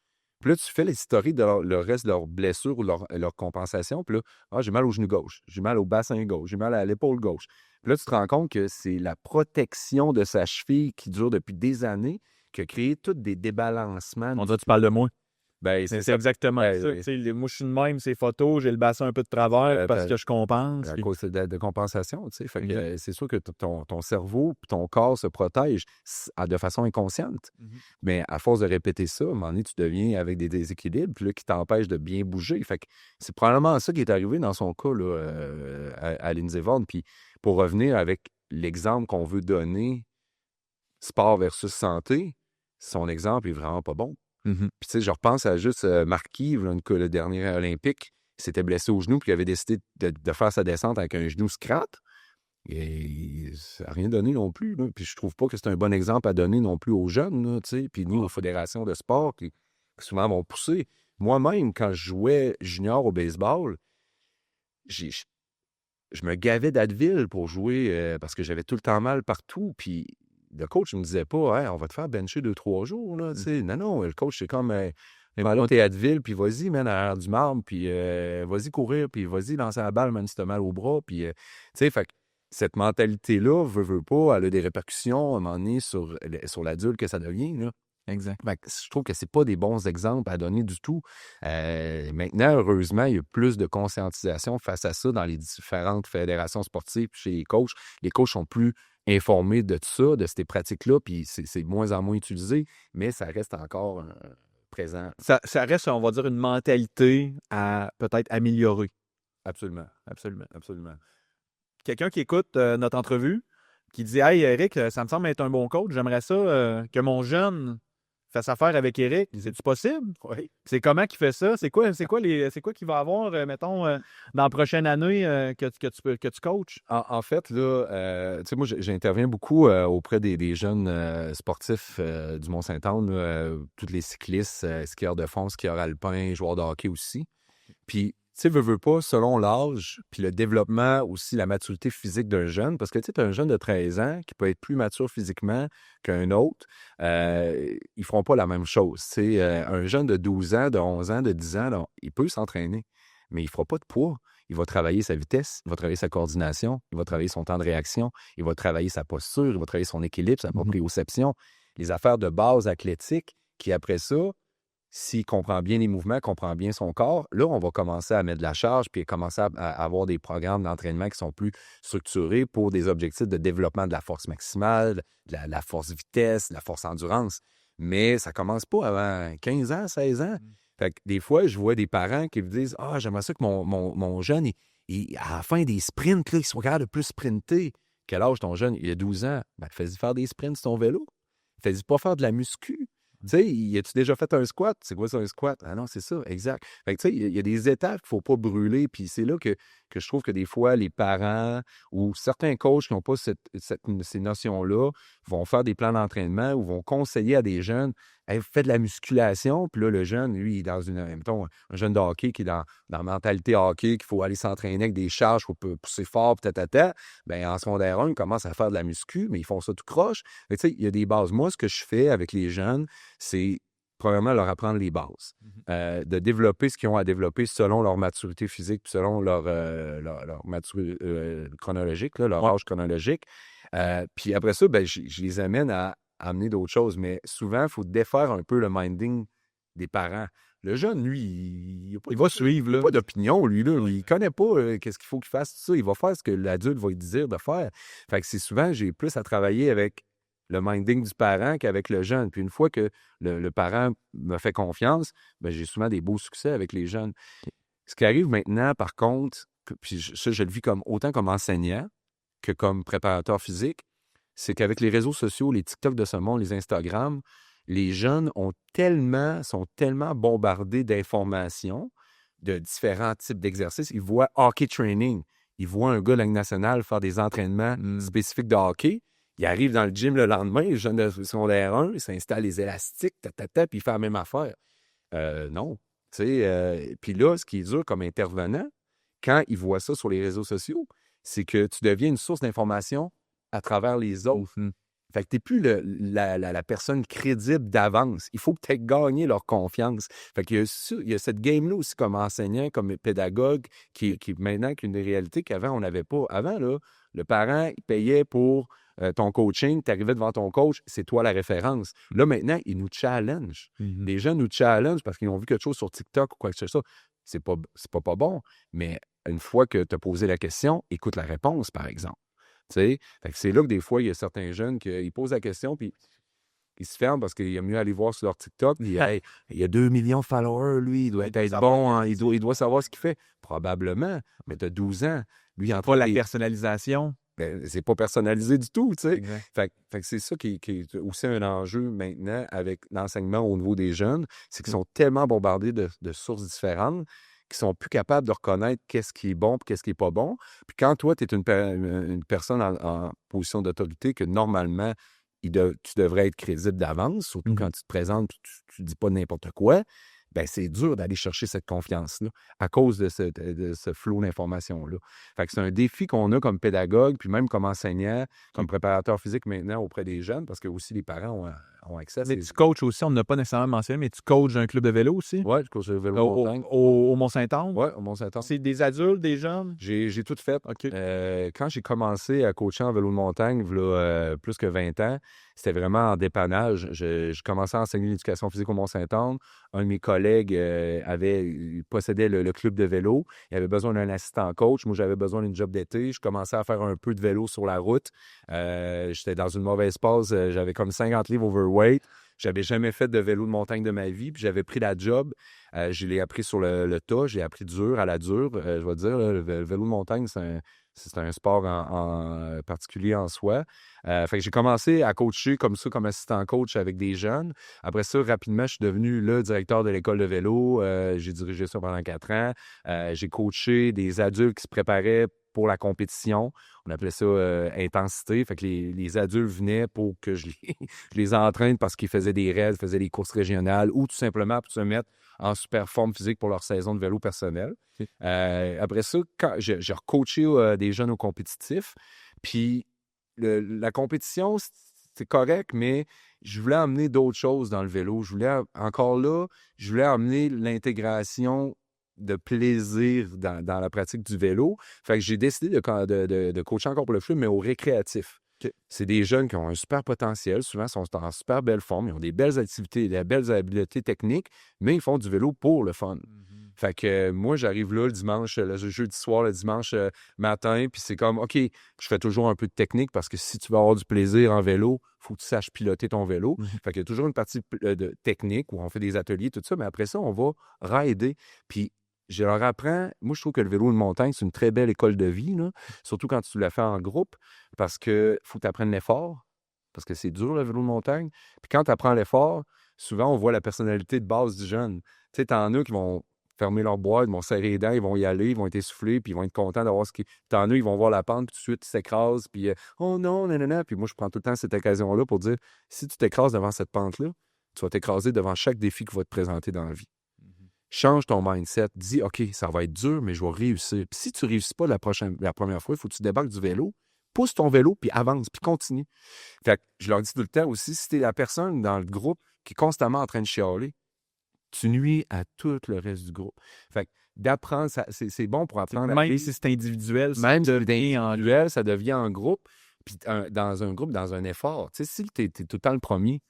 Speaker 1: Puis là, tu fais l'historique de le reste de leur blessure ou leur compensation. Puis là, j'ai mal au genou gauche, j'ai mal au bassin gauche, j'ai mal à l'épaule gauche. Puis là, tu te rends compte que c'est la protection de sa cheville qui dure depuis des années qui a créé tous des débalancements.
Speaker 2: On dirait que tu parles de moi.
Speaker 1: Ben,
Speaker 2: c'est exactement ça. Moi, je suis de même, ces photos, j'ai le bassin un peu de travers parce que je compense.
Speaker 1: À cause de compensation, tu sais. Fait que c'est sûr que ton cerveau et ton corps se protègent de façon inconsciente. Mais à force de répéter ça, à un moment donné, tu deviens avec des déséquilibres puis là, qui t'empêchent de bien bouger. Fait que c'est probablement ça qui est arrivé dans son cas là, à Lindsey Vonn. Puis pour revenir avec l'exemple qu'on veut donner, sport versus santé, son exemple est vraiment pas bon. Puis, tu sais, je repense à juste Marquis, le dernier olympique, il s'était blessé au genou, puis il avait décidé de faire sa descente avec un genou scrap. Et ça n'a rien donné non plus. Là. Puis, je trouve pas que c'est un bon exemple à donner non plus aux jeunes, tu sais. Puis, nous, aux fédérations de sport, qui souvent vont pousser. Moi-même, quand je jouais junior au baseball, je me gavais d'Advil pour jouer parce que j'avais tout le temps mal partout. Puis, le coach ne me disait pas, hey, on va te faire bencher 2-3 jours. Là, non, le coach, c'est comme, là, t'es Advil, puis vas-y, man, à l'air du marbre, puis vas-y courir, puis vas-y lancer la balle, même si t'as mal au bras. Puis, fait que cette mentalité-là, veut pas, elle a des répercussions à un moment donné sur l'adulte que ça devient. Là.
Speaker 2: Exact.
Speaker 1: Fait que je trouve que c'est pas des bons exemples à donner du tout. Maintenant, heureusement, il y a plus de conscientisation face à ça dans les différentes fédérations sportives chez les coachs. Les coachs sont plus informés de ça, de ces pratiques-là, puis c'est de moins en moins utilisé, mais ça reste encore présent.
Speaker 2: Ça reste, on va dire, une mentalité à peut-être améliorer.
Speaker 1: Absolument.
Speaker 2: Absolument.
Speaker 1: Absolument.
Speaker 2: Quelqu'un qui écoute notre entrevue, qui dit « Hey, Eric, ça me semble être un bon coach. J'aimerais ça que mon jeune fasse affaire avec Eric. C'est-tu possible? »
Speaker 1: Oui.
Speaker 2: C'est comment qu'il fait ça? C'est quoi qu'il va avoir, mettons, dans la prochaine année que tu coaches?
Speaker 1: En fait, là, tu sais, moi, j'interviens beaucoup auprès des jeunes sportifs du Mont-Saint-Anne, tous les cyclistes, skieurs de fond, skieurs alpins, joueurs de hockey aussi. Puis, tu sais, veux pas, selon l'âge, puis le développement aussi, la maturité physique d'un jeune, parce que tu sais, t'as un jeune de 13 ans qui peut être plus mature physiquement qu'un autre, ils feront pas la même chose. Tu sais, un jeune de 12 ans, de 11 ans, de 10 ans, là, il peut s'entraîner, mais il fera pas de poids. Il va travailler sa vitesse, il va travailler sa coordination, il va travailler son temps de réaction, il va travailler sa posture, il va travailler son équilibre, sa proprioception, les affaires de base athlétiques qui, après ça, s'il comprend bien les mouvements, comprend bien son corps, là, on va commencer à mettre de la charge puis commencer à avoir des programmes d'entraînement qui sont plus structurés pour des objectifs de développement de la force maximale, de la force vitesse, de la force endurance. Mais ça commence pas avant 15 ans, 16 ans. Fait que des fois, je vois des parents qui me disent « Ah, j'aimerais ça que mon jeune, à la fin des sprints, là, il soit capable de plus sprinter. » Quel âge ton jeune? Il a 12 ans. Ben, fais-y faire des sprints sur ton vélo. Fais-y pas faire de la muscu. Tu sais, as-tu déjà fait un squat? C'est quoi ça, un squat? Ah non, c'est ça, exact. Fait que tu sais, il y a des étapes qu'il ne faut pas brûler, puis c'est là que je trouve que des fois, les parents ou certains coachs qui n'ont pas ces notions-là vont faire des plans d'entraînement ou vont conseiller à des jeunes, hey, fais de la musculation, puis là, le jeune, lui, il est dans mettons, un jeune de hockey qui est dans la mentalité hockey, qu'il faut aller s'entraîner avec des charges, il faut pousser fort, peut-être, bien, en secondaire 1, ils commencent à faire de la muscu, mais ils font ça tout croche. Tu sais, il y a des bases. Moi, ce que je fais avec les jeunes, c'est premièrement leur apprendre les bases, de développer ce qu'ils ont à développer selon leur maturité physique, puis selon leur maturité chronologique, là, leur âge chronologique. Puis après ça, ben, je les amène à amener d'autres choses. Mais souvent, il faut défaire un peu le minding des parents. Le jeune, lui, il
Speaker 2: va suivre.
Speaker 1: Il n'a pas d'opinion, lui. Là. Il ne connaît pas qu'est-ce qu'il faut qu'il fasse. Tout ça. Il va faire ce que l'adulte va lui dire de faire. Fait que c'est souvent, j'ai plus à travailler avec le minding du parent qu'avec le jeune. Puis une fois que le parent me fait confiance, ben, j'ai souvent des beaux succès avec les jeunes. Ce qui arrive maintenant, par contre, puis ça, je le vis autant comme enseignant que comme préparateur physique, c'est qu'avec les réseaux sociaux, les TikTok de ce monde, les Instagram, les jeunes sont tellement bombardés d'informations, de différents types d'exercices. Ils voient hockey training. Ils voient un gars de la Ligue nationale faire des entraînements spécifiques de hockey. Il arrive dans le gym le lendemain, le jeune de secondaire 1, il s'installe les élastiques, puis il fait la même affaire. Non. Puis là, ce qui est dur comme intervenant, quand il voit ça sur les réseaux sociaux, c'est que tu deviens une source d'information à travers les autres. Fait que tu n'es plus la personne crédible d'avance. Il faut que tu aies gagné leur confiance. Fait qu'il y a cette game-là aussi comme enseignant, comme pédagogue, qui maintenant qu'une réalité qu'avant, on n'avait pas. Avant, là, le parent, il payait pour ton coaching, tu arrivais devant ton coach, c'est toi la référence. Là, maintenant, ils nous challenge. Les jeunes nous challenge parce qu'ils ont vu quelque chose sur TikTok ou quoi que ce soit. C'est pas bon, mais une fois que tu as posé la question, écoute la réponse, par exemple. Fait que c'est là que des fois, il y a certains jeunes qui posent la question, puis ils se ferment parce qu'il y a mieux aller voir sur leur TikTok. Puis, hey, il y a 2 millions de followers, lui, il doit être bon, hein, il doit savoir ce qu'il fait. Probablement, mais tu as 12 ans. Lui, il en
Speaker 2: pas la personnalisation.
Speaker 1: Ben, c'est pas personnalisé du tout, tu sais. Fait que c'est ça qui est aussi un enjeu maintenant avec l'enseignement au niveau des jeunes, c'est qu'ils sont tellement bombardés de sources différentes qui sont plus capables de reconnaître qu'est-ce qui est bon et qu'est-ce qui n'est pas bon. Puis quand toi, tu es une personne en position d'autorité que normalement, tu devrais être crédible d'avance, surtout quand tu te présentes, tu dis pas n'importe quoi, ben c'est dur d'aller chercher cette confiance-là à cause de ce flot d'informations-là. Fait que c'est un défi qu'on a comme pédagogue, puis même comme enseignant, comme préparateur physique maintenant auprès des jeunes, parce que aussi les parents ont accès à
Speaker 2: Mais tu coaches aussi, on ne l'a pas nécessairement mentionné, mais tu coaches un club de vélo aussi?
Speaker 1: Oui, je coach le vélo
Speaker 2: Au,
Speaker 1: montagne.
Speaker 2: au Mont-Saint-Anne?
Speaker 1: Oui, au Mont-Saint-Anne.
Speaker 2: C'est des adultes, des jeunes?
Speaker 1: J'ai tout fait.
Speaker 2: OK.
Speaker 1: Quand j'ai commencé à coacher en vélo de montagne, là, plus que 20 ans, c'était vraiment en dépannage. Je commençais à enseigner l'éducation physique au Mont-Saint-Anne. Un de mes collègues possédait le club de vélo. Il avait besoin d'un assistant coach. Moi, j'avais besoin d'une job d'été. Je commençais à faire un peu de vélo sur la route. J'étais dans une mauvaise passe. J'avais comme 50 livres overweight. J'avais jamais fait de vélo de montagne de ma vie. Puis j'avais pris la job. Je l'ai appris sur le tas. J'ai appris dur à la dure. Je vais dire, là, le vélo de montagne, c'est un sport en particulier en soi. Fait que j'ai commencé à coacher comme ça, comme assistant coach avec des jeunes. Après ça, rapidement, je suis devenu le directeur de l'école de vélo. J'ai dirigé ça pendant 4 ans. J'ai coaché des adultes qui se préparaient pour la compétition. On appelait ça intensité. Fait que les adultes venaient pour que je les entraîne parce qu'ils faisaient des raids, faisaient des courses régionales ou tout simplement pour se mettre en super forme physique pour leur saison de vélo personnel.
Speaker 2: Okay.
Speaker 1: Après ça, quand j'ai recoaché des jeunes au compétitif, puis la compétition, c'est correct, mais je voulais amener d'autres choses dans le vélo. Je voulais amener l'intégration de plaisir dans la pratique du vélo. Fait que j'ai décidé de coacher encore pour le flux, mais au récréatif.
Speaker 2: Okay.
Speaker 1: C'est des jeunes qui ont un super potentiel, souvent sont en super belle forme, ils ont des belles activités, des belles habiletés techniques, mais ils font du vélo pour le fun. Fait que moi, j'arrive là le dimanche, le jeudi soir, le dimanche matin, puis c'est comme, OK, je fais toujours un peu de technique parce que si tu veux avoir du plaisir en vélo, il faut que tu saches piloter ton vélo. Fait qu'il y a toujours une partie de technique où on fait des ateliers, tout ça, mais après ça, on va rider. Puis je leur apprends, moi, je trouve que le vélo de montagne, c'est une très belle école de vie, là, surtout quand tu la fais en groupe, parce qu'il faut que tu apprennes l'effort, parce que c'est dur, le vélo de montagne. Puis quand tu apprends l'effort, souvent, on voit la personnalité de base du jeune. Tu sais, t'en as qui vont fermer leur boîte, ils vont serrer les dents, ils vont y aller, ils vont être essoufflés, puis ils vont être contents d'avoir ce qui... T'en as, ils vont voir la pente, puis tout de suite, ils s'écrasent, puis oh non, nanana. Puis moi, je prends tout le temps cette occasion-là pour dire, si tu t'écrases devant cette pente-là, tu vas t'écraser devant chaque défi qui va te présenter dans la vie. Change ton mindset, dis, OK, ça va être dur, mais je vais réussir. Puis si tu ne réussis pas la première fois, il faut que tu débarques du vélo, pousse ton vélo, puis avance, puis continue. Fait que je leur dis tout le temps aussi, si tu es la personne dans le groupe qui est constamment en train de chialer, tu nuis à tout le reste du groupe. Fait que d'apprendre, c'est bon pour apprendre.
Speaker 2: Même si c'est individuel,
Speaker 1: même si c'est individuel, ça devient en groupe. Puis dans un groupe, dans un effort. Tu sais, si tu es tout le temps le premier,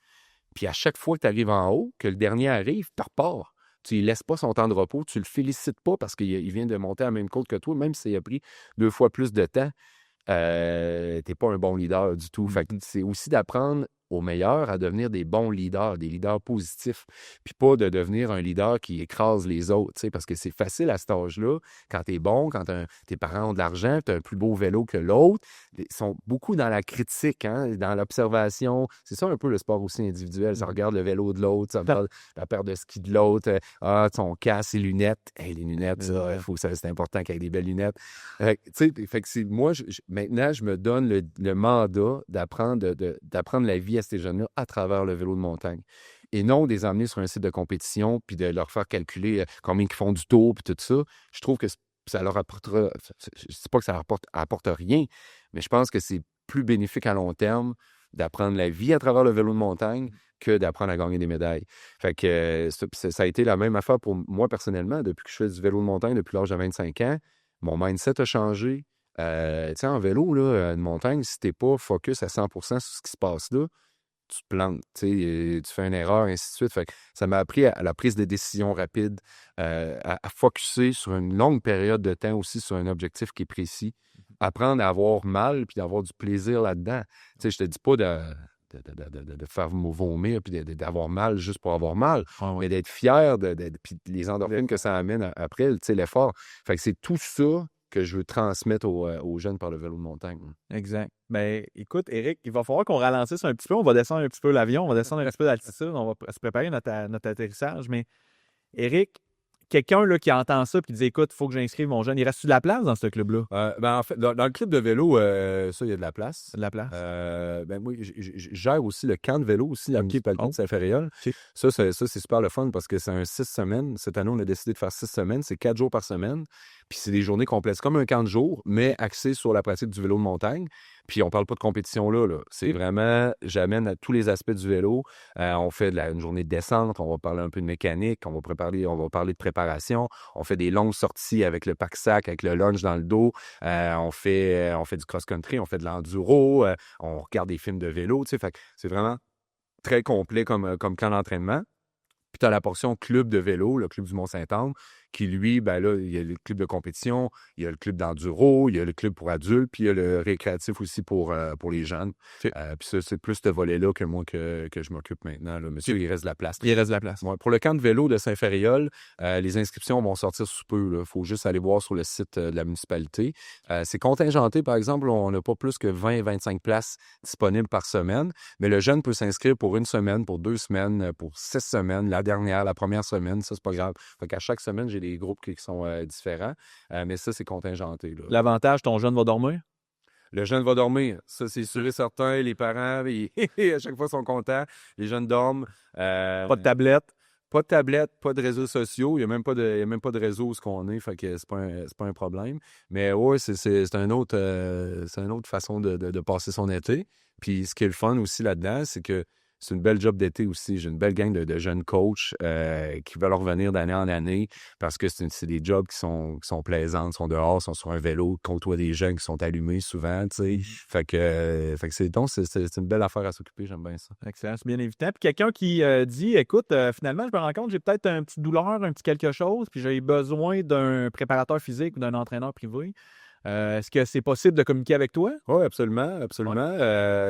Speaker 1: puis à chaque fois que tu arrives en haut, que le dernier arrive, tu repars. Tu ne laisses pas son temps de repos, tu ne le félicites pas parce qu'il vient de monter à la même côte que toi, même s'il a pris 2 fois plus de temps. Tu n'es pas un bon leader du tout. Fait que c'est aussi d'apprendre aux meilleurs à devenir des bons leaders, des leaders positifs, puis pas de devenir un leader qui écrase les autres, parce que c'est facile à cet âge-là, quand tu es bon, quand tes parents ont de l'argent, tu as un plus beau vélo que l'autre, ils sont beaucoup dans la critique, dans l'observation. C'est ça un peu le sport aussi individuel, ça regarde le vélo de l'autre, ça regarde la paire de ski de l'autre, son casque, ses lunettes. Hey, les lunettes, c'est important qu'il y ait des belles lunettes. Fait que c'est, moi, maintenant, je me donne le mandat d'apprendre la vie à ces jeunes-là à travers le vélo de montagne. Et non de les emmener sur un site de compétition puis de leur faire calculer combien ils font du tour puis tout ça. Je trouve que ça leur apportera... Je ne dis pas que ça apporte rien, mais je pense que c'est plus bénéfique à long terme d'apprendre la vie à travers le vélo de montagne que d'apprendre à gagner des médailles. Fait que ça a été la même affaire pour moi personnellement. Depuis que je fais du vélo de montagne depuis l'âge de 25 ans, mon mindset a changé. Tu sais, en vélo, là, de montagne, si t'es pas focus à 100% sur ce qui se passe là, tu te plantes, tu fais une erreur, ainsi de suite. Fait que ça m'a appris à la prise de décision rapide, à focusser sur une longue période de temps aussi sur un objectif qui est précis. Apprendre à avoir mal puis d'avoir du plaisir là-dedans. Tu sais, je te dis pas de faire vomir puis d'avoir mal juste pour avoir mal, mais d'être fier puis les endorphines que ça amène après, tu sais, l'effort. Fait que c'est tout ça que je veux transmettre aux jeunes par le vélo de montagne.
Speaker 2: Exact. Ben, écoute, Éric, il va falloir qu'on ralentisse un petit peu. On va descendre un petit peu l'avion, on va descendre un petit peu d'altitude, on va se préparer notre atterrissage. Mais, Éric, quelqu'un là, qui entend ça et qui dit écoute, il faut que j'inscrive mon jeune, il reste-tu de la place dans ce club-là?
Speaker 1: En fait, dans le club de vélo, ça, il y a de la place.
Speaker 2: De la place?
Speaker 1: Moi, je gère aussi le camp de vélo aussi, à la municipalité de Saint-Ferréol.
Speaker 2: OK.
Speaker 1: Ça, c'est super le fun parce que c'est un 6 semaines. Cette année, on a décidé de faire 6 semaines. C'est 4 jours par semaine. Puis c'est des journées complètes. C'est comme un camp de jour, mais axé sur la pratique du vélo de montagne. Puis on parle pas de compétition là. C'est vraiment, j'amène à tous les aspects du vélo. On fait une journée de descente, on va parler un peu de mécanique, on va parler de préparation. On fait des longues sorties avec le pack-sac, avec le lunch dans le dos. On fait du cross-country, on fait de l'enduro, on regarde des films de vélo. Fait que c'est vraiment très complet comme camp d'entraînement. Puis tu as la portion club de vélo, le club du Mont-Saint-Anne, qui, lui, ben là, il y a le club de compétition, il y a le club d'enduro, il y a le club pour adultes, puis il y a le récréatif aussi pour les jeunes. Puis ça, c'est plus ce volet-là que moi que je m'occupe maintenant. Là. Monsieur, il reste de la place.
Speaker 2: Il reste de la place.
Speaker 1: Ouais, pour le camp de vélo de Saint-Ferréol, les inscriptions vont sortir sous peu. Il faut juste aller voir sur le site de la municipalité. C'est contingenté, par exemple. On n'a pas plus que 20-25 places disponibles par semaine, mais le jeune peut s'inscrire pour 1 semaine, pour 2 semaines, pour 6 semaines, la première semaine, ça, c'est pas grave. Fait qu'à chaque semaine, j'ai des groupes qui sont différents, mais ça, c'est contingenté. Là.
Speaker 2: L'avantage, ton jeune va dormir?
Speaker 1: Le jeune va dormir. Ça, c'est sûr et certain. Les parents, à chaque fois, sont contents. Les jeunes dorment.
Speaker 2: Pas de tablette?
Speaker 1: Pas de tablette, pas de réseaux sociaux. Il n'y a même pas de réseau où on est, fait que c'est pas un problème. Mais oui, c'est une autre façon de passer son été. Puis ce qui est le fun aussi là-dedans, c'est que c'est une belle job d'été aussi. J'ai une belle gang de jeunes coachs qui veulent revenir d'année en année parce que c'est des jobs qui sont plaisants, sont dehors, sont sur un vélo, côtoient des jeunes qui sont allumés souvent, tu sais. Fait que c'est une belle affaire à s'occuper, j'aime bien ça.
Speaker 2: Excellent, c'est bien évident. Puis quelqu'un qui dit écoute, finalement, je me rends compte, j'ai peut-être une petite douleur, un petit quelque chose, puis j'ai besoin d'un préparateur physique ou d'un entraîneur privé. Est-ce que c'est possible de communiquer avec toi?
Speaker 1: Oui, absolument. Tu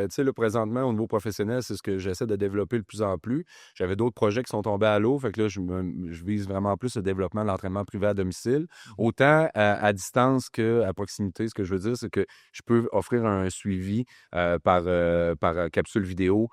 Speaker 1: sais, là, présentement, au niveau professionnel, c'est ce que j'essaie de développer de plus en plus. J'avais d'autres projets qui sont tombés à l'eau, fait que là, je vise vraiment plus le développement de l'entraînement privé à domicile. Autant à distance qu'à proximité. Ce que je veux dire, c'est que je peux offrir un suivi par capsule vidéo,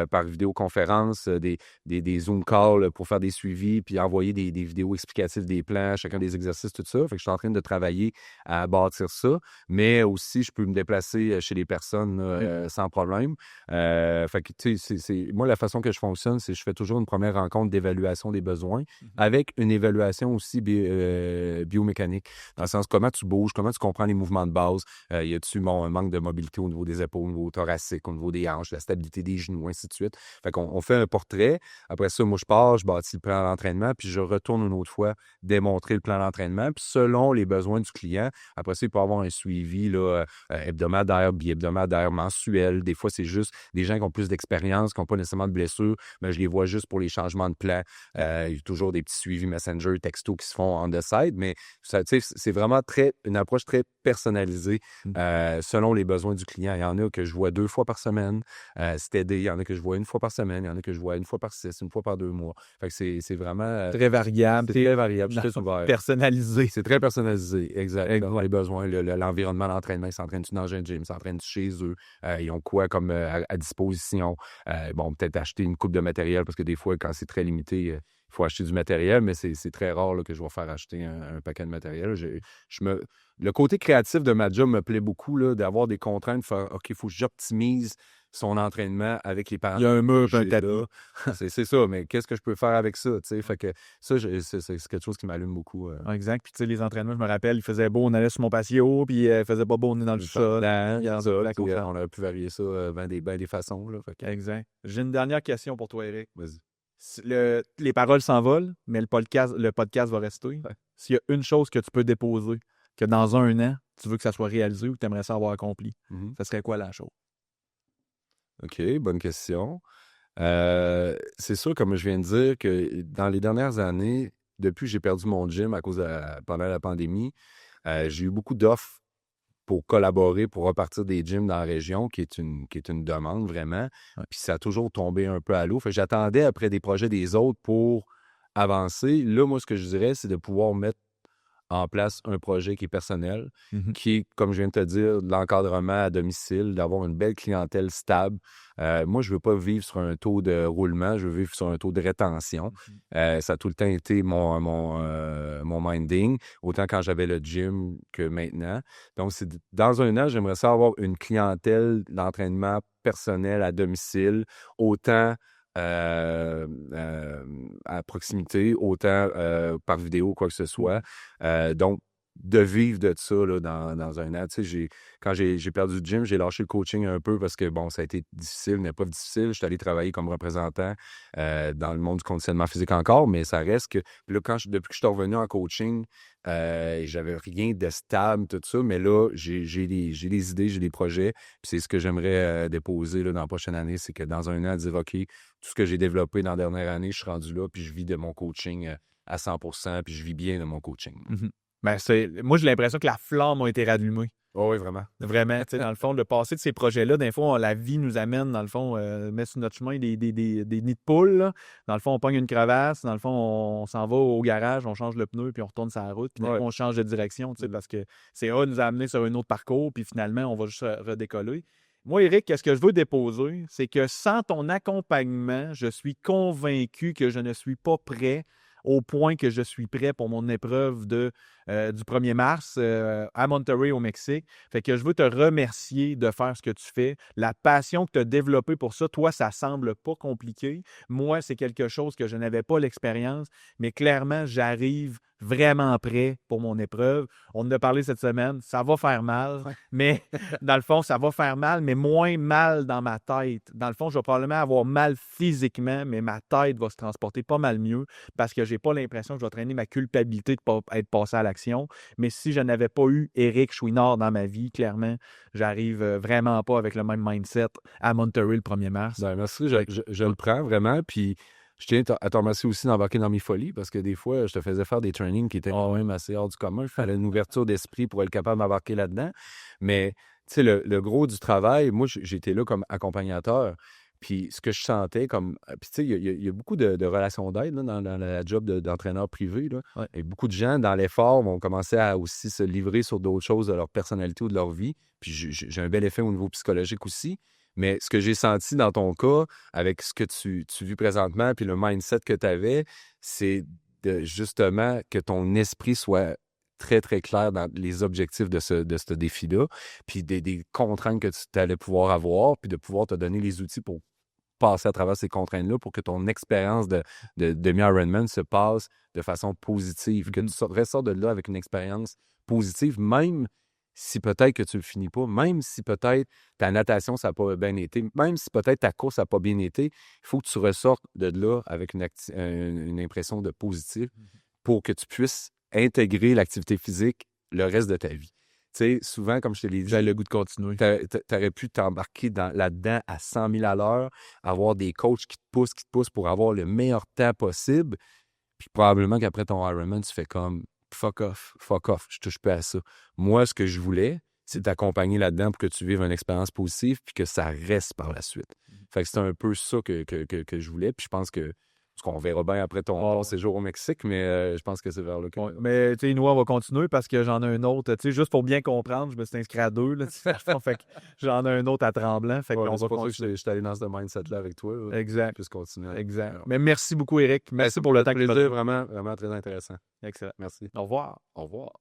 Speaker 1: par vidéoconférence, des Zoom calls pour faire des suivis, puis envoyer des vidéos explicatives des plans, chacun des exercices, tout ça. Fait que je suis en train de travailler à bâtir ça, mais aussi, je peux me déplacer chez les personnes sans problème. Fait que, tu sais, moi, la façon que je fonctionne, c'est que je fais toujours une première rencontre d'évaluation des besoins avec une évaluation aussi biomécanique. Dans le sens, comment tu bouges, comment tu comprends les mouvements de base, y a-tu un manque de mobilité au niveau des épaules, au niveau thoracique, au niveau des hanches, la stabilité des genoux, ainsi de suite. Fait qu'on fait un portrait. Après ça, moi, je pars, je bâtis le plan d'entraînement, puis je retourne une autre fois démontrer le plan d'entraînement. Puis selon les besoins du client, après ça, il peut avoir un suivi là, hebdomadaire, bi-hebdomadaire, mensuel. Des fois, c'est juste des gens qui ont plus d'expérience, qui n'ont pas nécessairement de blessures, mais je les vois juste pour les changements de plan. Il y a toujours des petits suivis Messenger, texto qui se font on the side, mais ça, c'est vraiment une approche très personnalisée selon les besoins du client. Il y en a que je vois 2 fois par semaine, c'est aidé. Il y en a que je vois 1 fois par semaine, il y en a que je vois 1 fois par 6, 1 fois par 2 mois. Fait que c'est vraiment...
Speaker 2: très variable.
Speaker 1: C'est très variable, très ouvert.
Speaker 2: Personnalisé.
Speaker 1: C'est très personnalisé, exact. Les besoins, l'environnement, l'entraînement, ils s'entraînent-tu dans un gym, ils s'entraînent-tu chez eux, ils ont quoi comme à disposition. Peut-être acheter une coupe de matériel, parce que des fois, quand c'est très limité, il faut acheter du matériel, mais c'est très rare là, que je vais faire acheter un paquet de matériel. Le côté créatif de ma job me plaît beaucoup, là, d'avoir des contraintes, de faire OK, il faut que j'optimise son entraînement avec les parents.
Speaker 2: Il y a un mur, un tapis.
Speaker 1: C'est ça, mais qu'est-ce que je peux faire avec ça? Fait que ça, c'est quelque chose qui m'allume beaucoup.
Speaker 2: Exact. Puis, tu sais, les entraînements, je me rappelle, il faisait beau, on allait sur mon patio, puis il faisait pas beau, on est dans le sol.
Speaker 1: On aurait pu varier ça ben des façons. Là,
Speaker 2: Exact. J'ai une dernière question pour toi, Éric.
Speaker 1: Vas-y.
Speaker 2: Les paroles s'envolent, mais le podcast va rester. Ouais. S'il y a une chose que tu peux déposer, que dans 1 an, tu veux que ça soit réalisé ou que tu aimerais ça avoir accompli, ça serait quoi la chose?
Speaker 1: OK, bonne question. C'est sûr, comme je viens de dire, que dans les dernières années, depuis que j'ai perdu mon gym pendant la pandémie, j'ai eu beaucoup d'offres pour collaborer, pour repartir des gyms dans la région, qui est une demande vraiment. Ouais. Puis ça a toujours tombé un peu à l'eau. Fait que j'attendais après des projets des autres pour avancer. Là, moi, ce que je dirais, c'est de pouvoir mettre en place un projet qui est personnel,
Speaker 2: Mhm.
Speaker 1: qui est, comme je viens de te dire, de l'encadrement à domicile, d'avoir une belle clientèle stable. Moi, je ne veux pas vivre sur un taux de roulement, je veux vivre sur un taux de rétention. Ça a tout le temps été mon minding, autant quand j'avais le gym que maintenant. Donc, dans un an, j'aimerais ça avoir une clientèle d'entraînement personnel à domicile, autant à proximité, autant par vidéo, quoi que ce soit. Donc, de vivre de ça là, dans un an. Tu sais, quand j'ai perdu le gym, j'ai lâché le coaching un peu parce que, bon, ça a été difficile, une épreuve difficile. Je suis allé travailler comme représentant dans le monde du conditionnement physique encore, mais ça reste que, là, depuis que je suis revenu en coaching, j'avais rien de stable, tout ça, mais là, j'ai des idées, j'ai des projets, puis c'est ce que j'aimerais déposer là, dans la prochaine année, c'est que dans un an, dire, OK, tout ce que j'ai développé dans la dernière année, je suis rendu là, puis je vis de mon coaching à 100%, puis je vis bien de mon coaching.
Speaker 2: Ben, moi, j'ai l'impression que la flamme a été rallumée.
Speaker 1: Oh oui, vraiment.
Speaker 2: Vraiment, tu sais, dans le fond, de passer de ces projets-là, des fois, la vie nous amène, dans le fond, met sur notre chemin des nids de poules. Là. Dans le fond, on pogne une crevasse. Dans le fond, on s'en va au garage, on change le pneu, puis on retourne sur la route. Puis, on change de direction, tu sais, parce que CA nous a amené sur un autre parcours, puis finalement, on va juste redécoller. Moi, Éric, qu'est-ce que je veux déposer? C'est que sans ton accompagnement, je suis convaincu que je ne suis pas prêt au point que je suis prêt pour mon épreuve du 1er mars à Monterrey, au Mexique. Fait que je veux te remercier de faire ce que tu fais. La passion que tu as développée pour ça, toi, ça semble pas compliqué. Moi, c'est quelque chose que je n'avais pas l'expérience, mais clairement, j'arrive vraiment prêt pour mon épreuve. On en a parlé cette semaine. Ça va faire mal, mais dans le fond, ça va faire mal, mais moins mal dans ma tête. Dans le fond, je vais probablement avoir mal physiquement, mais ma tête va se transporter pas mal mieux parce que j'ai pas l'impression que je vais traîner ma culpabilité de pas être passé à l'action. Mais si je n'avais pas eu Éric Chouinard dans ma vie, clairement, j'arrive vraiment pas avec le même mindset à Monterrey le 1er mars.
Speaker 1: Ben, merci, je le prends vraiment, puis je tiens à te remercier aussi d'embarquer dans mes folies parce que des fois, je te faisais faire des trainings qui étaient quand même assez hors du commun. Il fallait une ouverture d'esprit pour être capable d'embarquer là-dedans. Mais, tu sais, le gros du travail, moi, j'étais là comme accompagnateur. Puis ce que je sentais comme... Puis tu sais, il y a beaucoup de relations d'aide là, dans la job d'entraîneur privé. Là.
Speaker 2: Ouais.
Speaker 1: Et beaucoup de gens, dans l'effort, vont commencer à aussi se livrer sur d'autres choses de leur personnalité ou de leur vie. Puis j'ai un bel effet au niveau psychologique aussi. Mais ce que j'ai senti dans ton cas, avec ce que tu vis présentement, puis le mindset que tu avais, c'est justement que ton esprit soit très, très clair dans les objectifs de ce défi-là, puis des contraintes que tu allais pouvoir avoir, puis de pouvoir te donner les outils pour passer à travers ces contraintes-là pour que ton expérience de demi-Ironman se passe de façon positive, que tu ressors de là avec une expérience positive, même si peut-être que tu ne le finis pas, même si peut-être ta natation, ça n'a pas bien été, même si peut-être ta course n'a pas bien été, il faut que tu ressortes de là avec une impression de positif pour que tu puisses intégrer l'activité physique le reste de ta vie. Tu sais, souvent, comme je te l'ai dit,
Speaker 2: j'ai le goût de continuer.
Speaker 1: Tu aurais pu t'embarquer là-dedans à 100 000 à l'heure, avoir des coachs qui te poussent pour avoir le meilleur temps possible, puis probablement qu'après ton Ironman, tu fais comme fuck off, je touche pas à ça. Moi, ce que je voulais, c'est t'accompagner là-dedans pour que tu vives une expérience positive puis que ça reste par la suite. Fait que c'est un peu ça que je voulais, puis je pense que qu'on verra bien après ton séjour au Mexique, mais je pense que c'est vers là.
Speaker 2: Mais tu sais, nous, on va continuer parce que j'en ai un autre. Tu sais, juste pour bien comprendre, je me suis inscrit à 2. Là, fait que j'en ai un autre à Tremblant. Fait qu'on va continuer.
Speaker 1: Je suis allé dans ce mindset-là avec toi. Là,
Speaker 2: exact.
Speaker 1: Plus continuer.
Speaker 2: Exact. Mais merci beaucoup, Éric. Merci pour le temps que tu m'as donné.
Speaker 1: Vraiment, vraiment très intéressant.
Speaker 2: Excellent.
Speaker 1: Merci.
Speaker 2: Au revoir.
Speaker 1: Au revoir.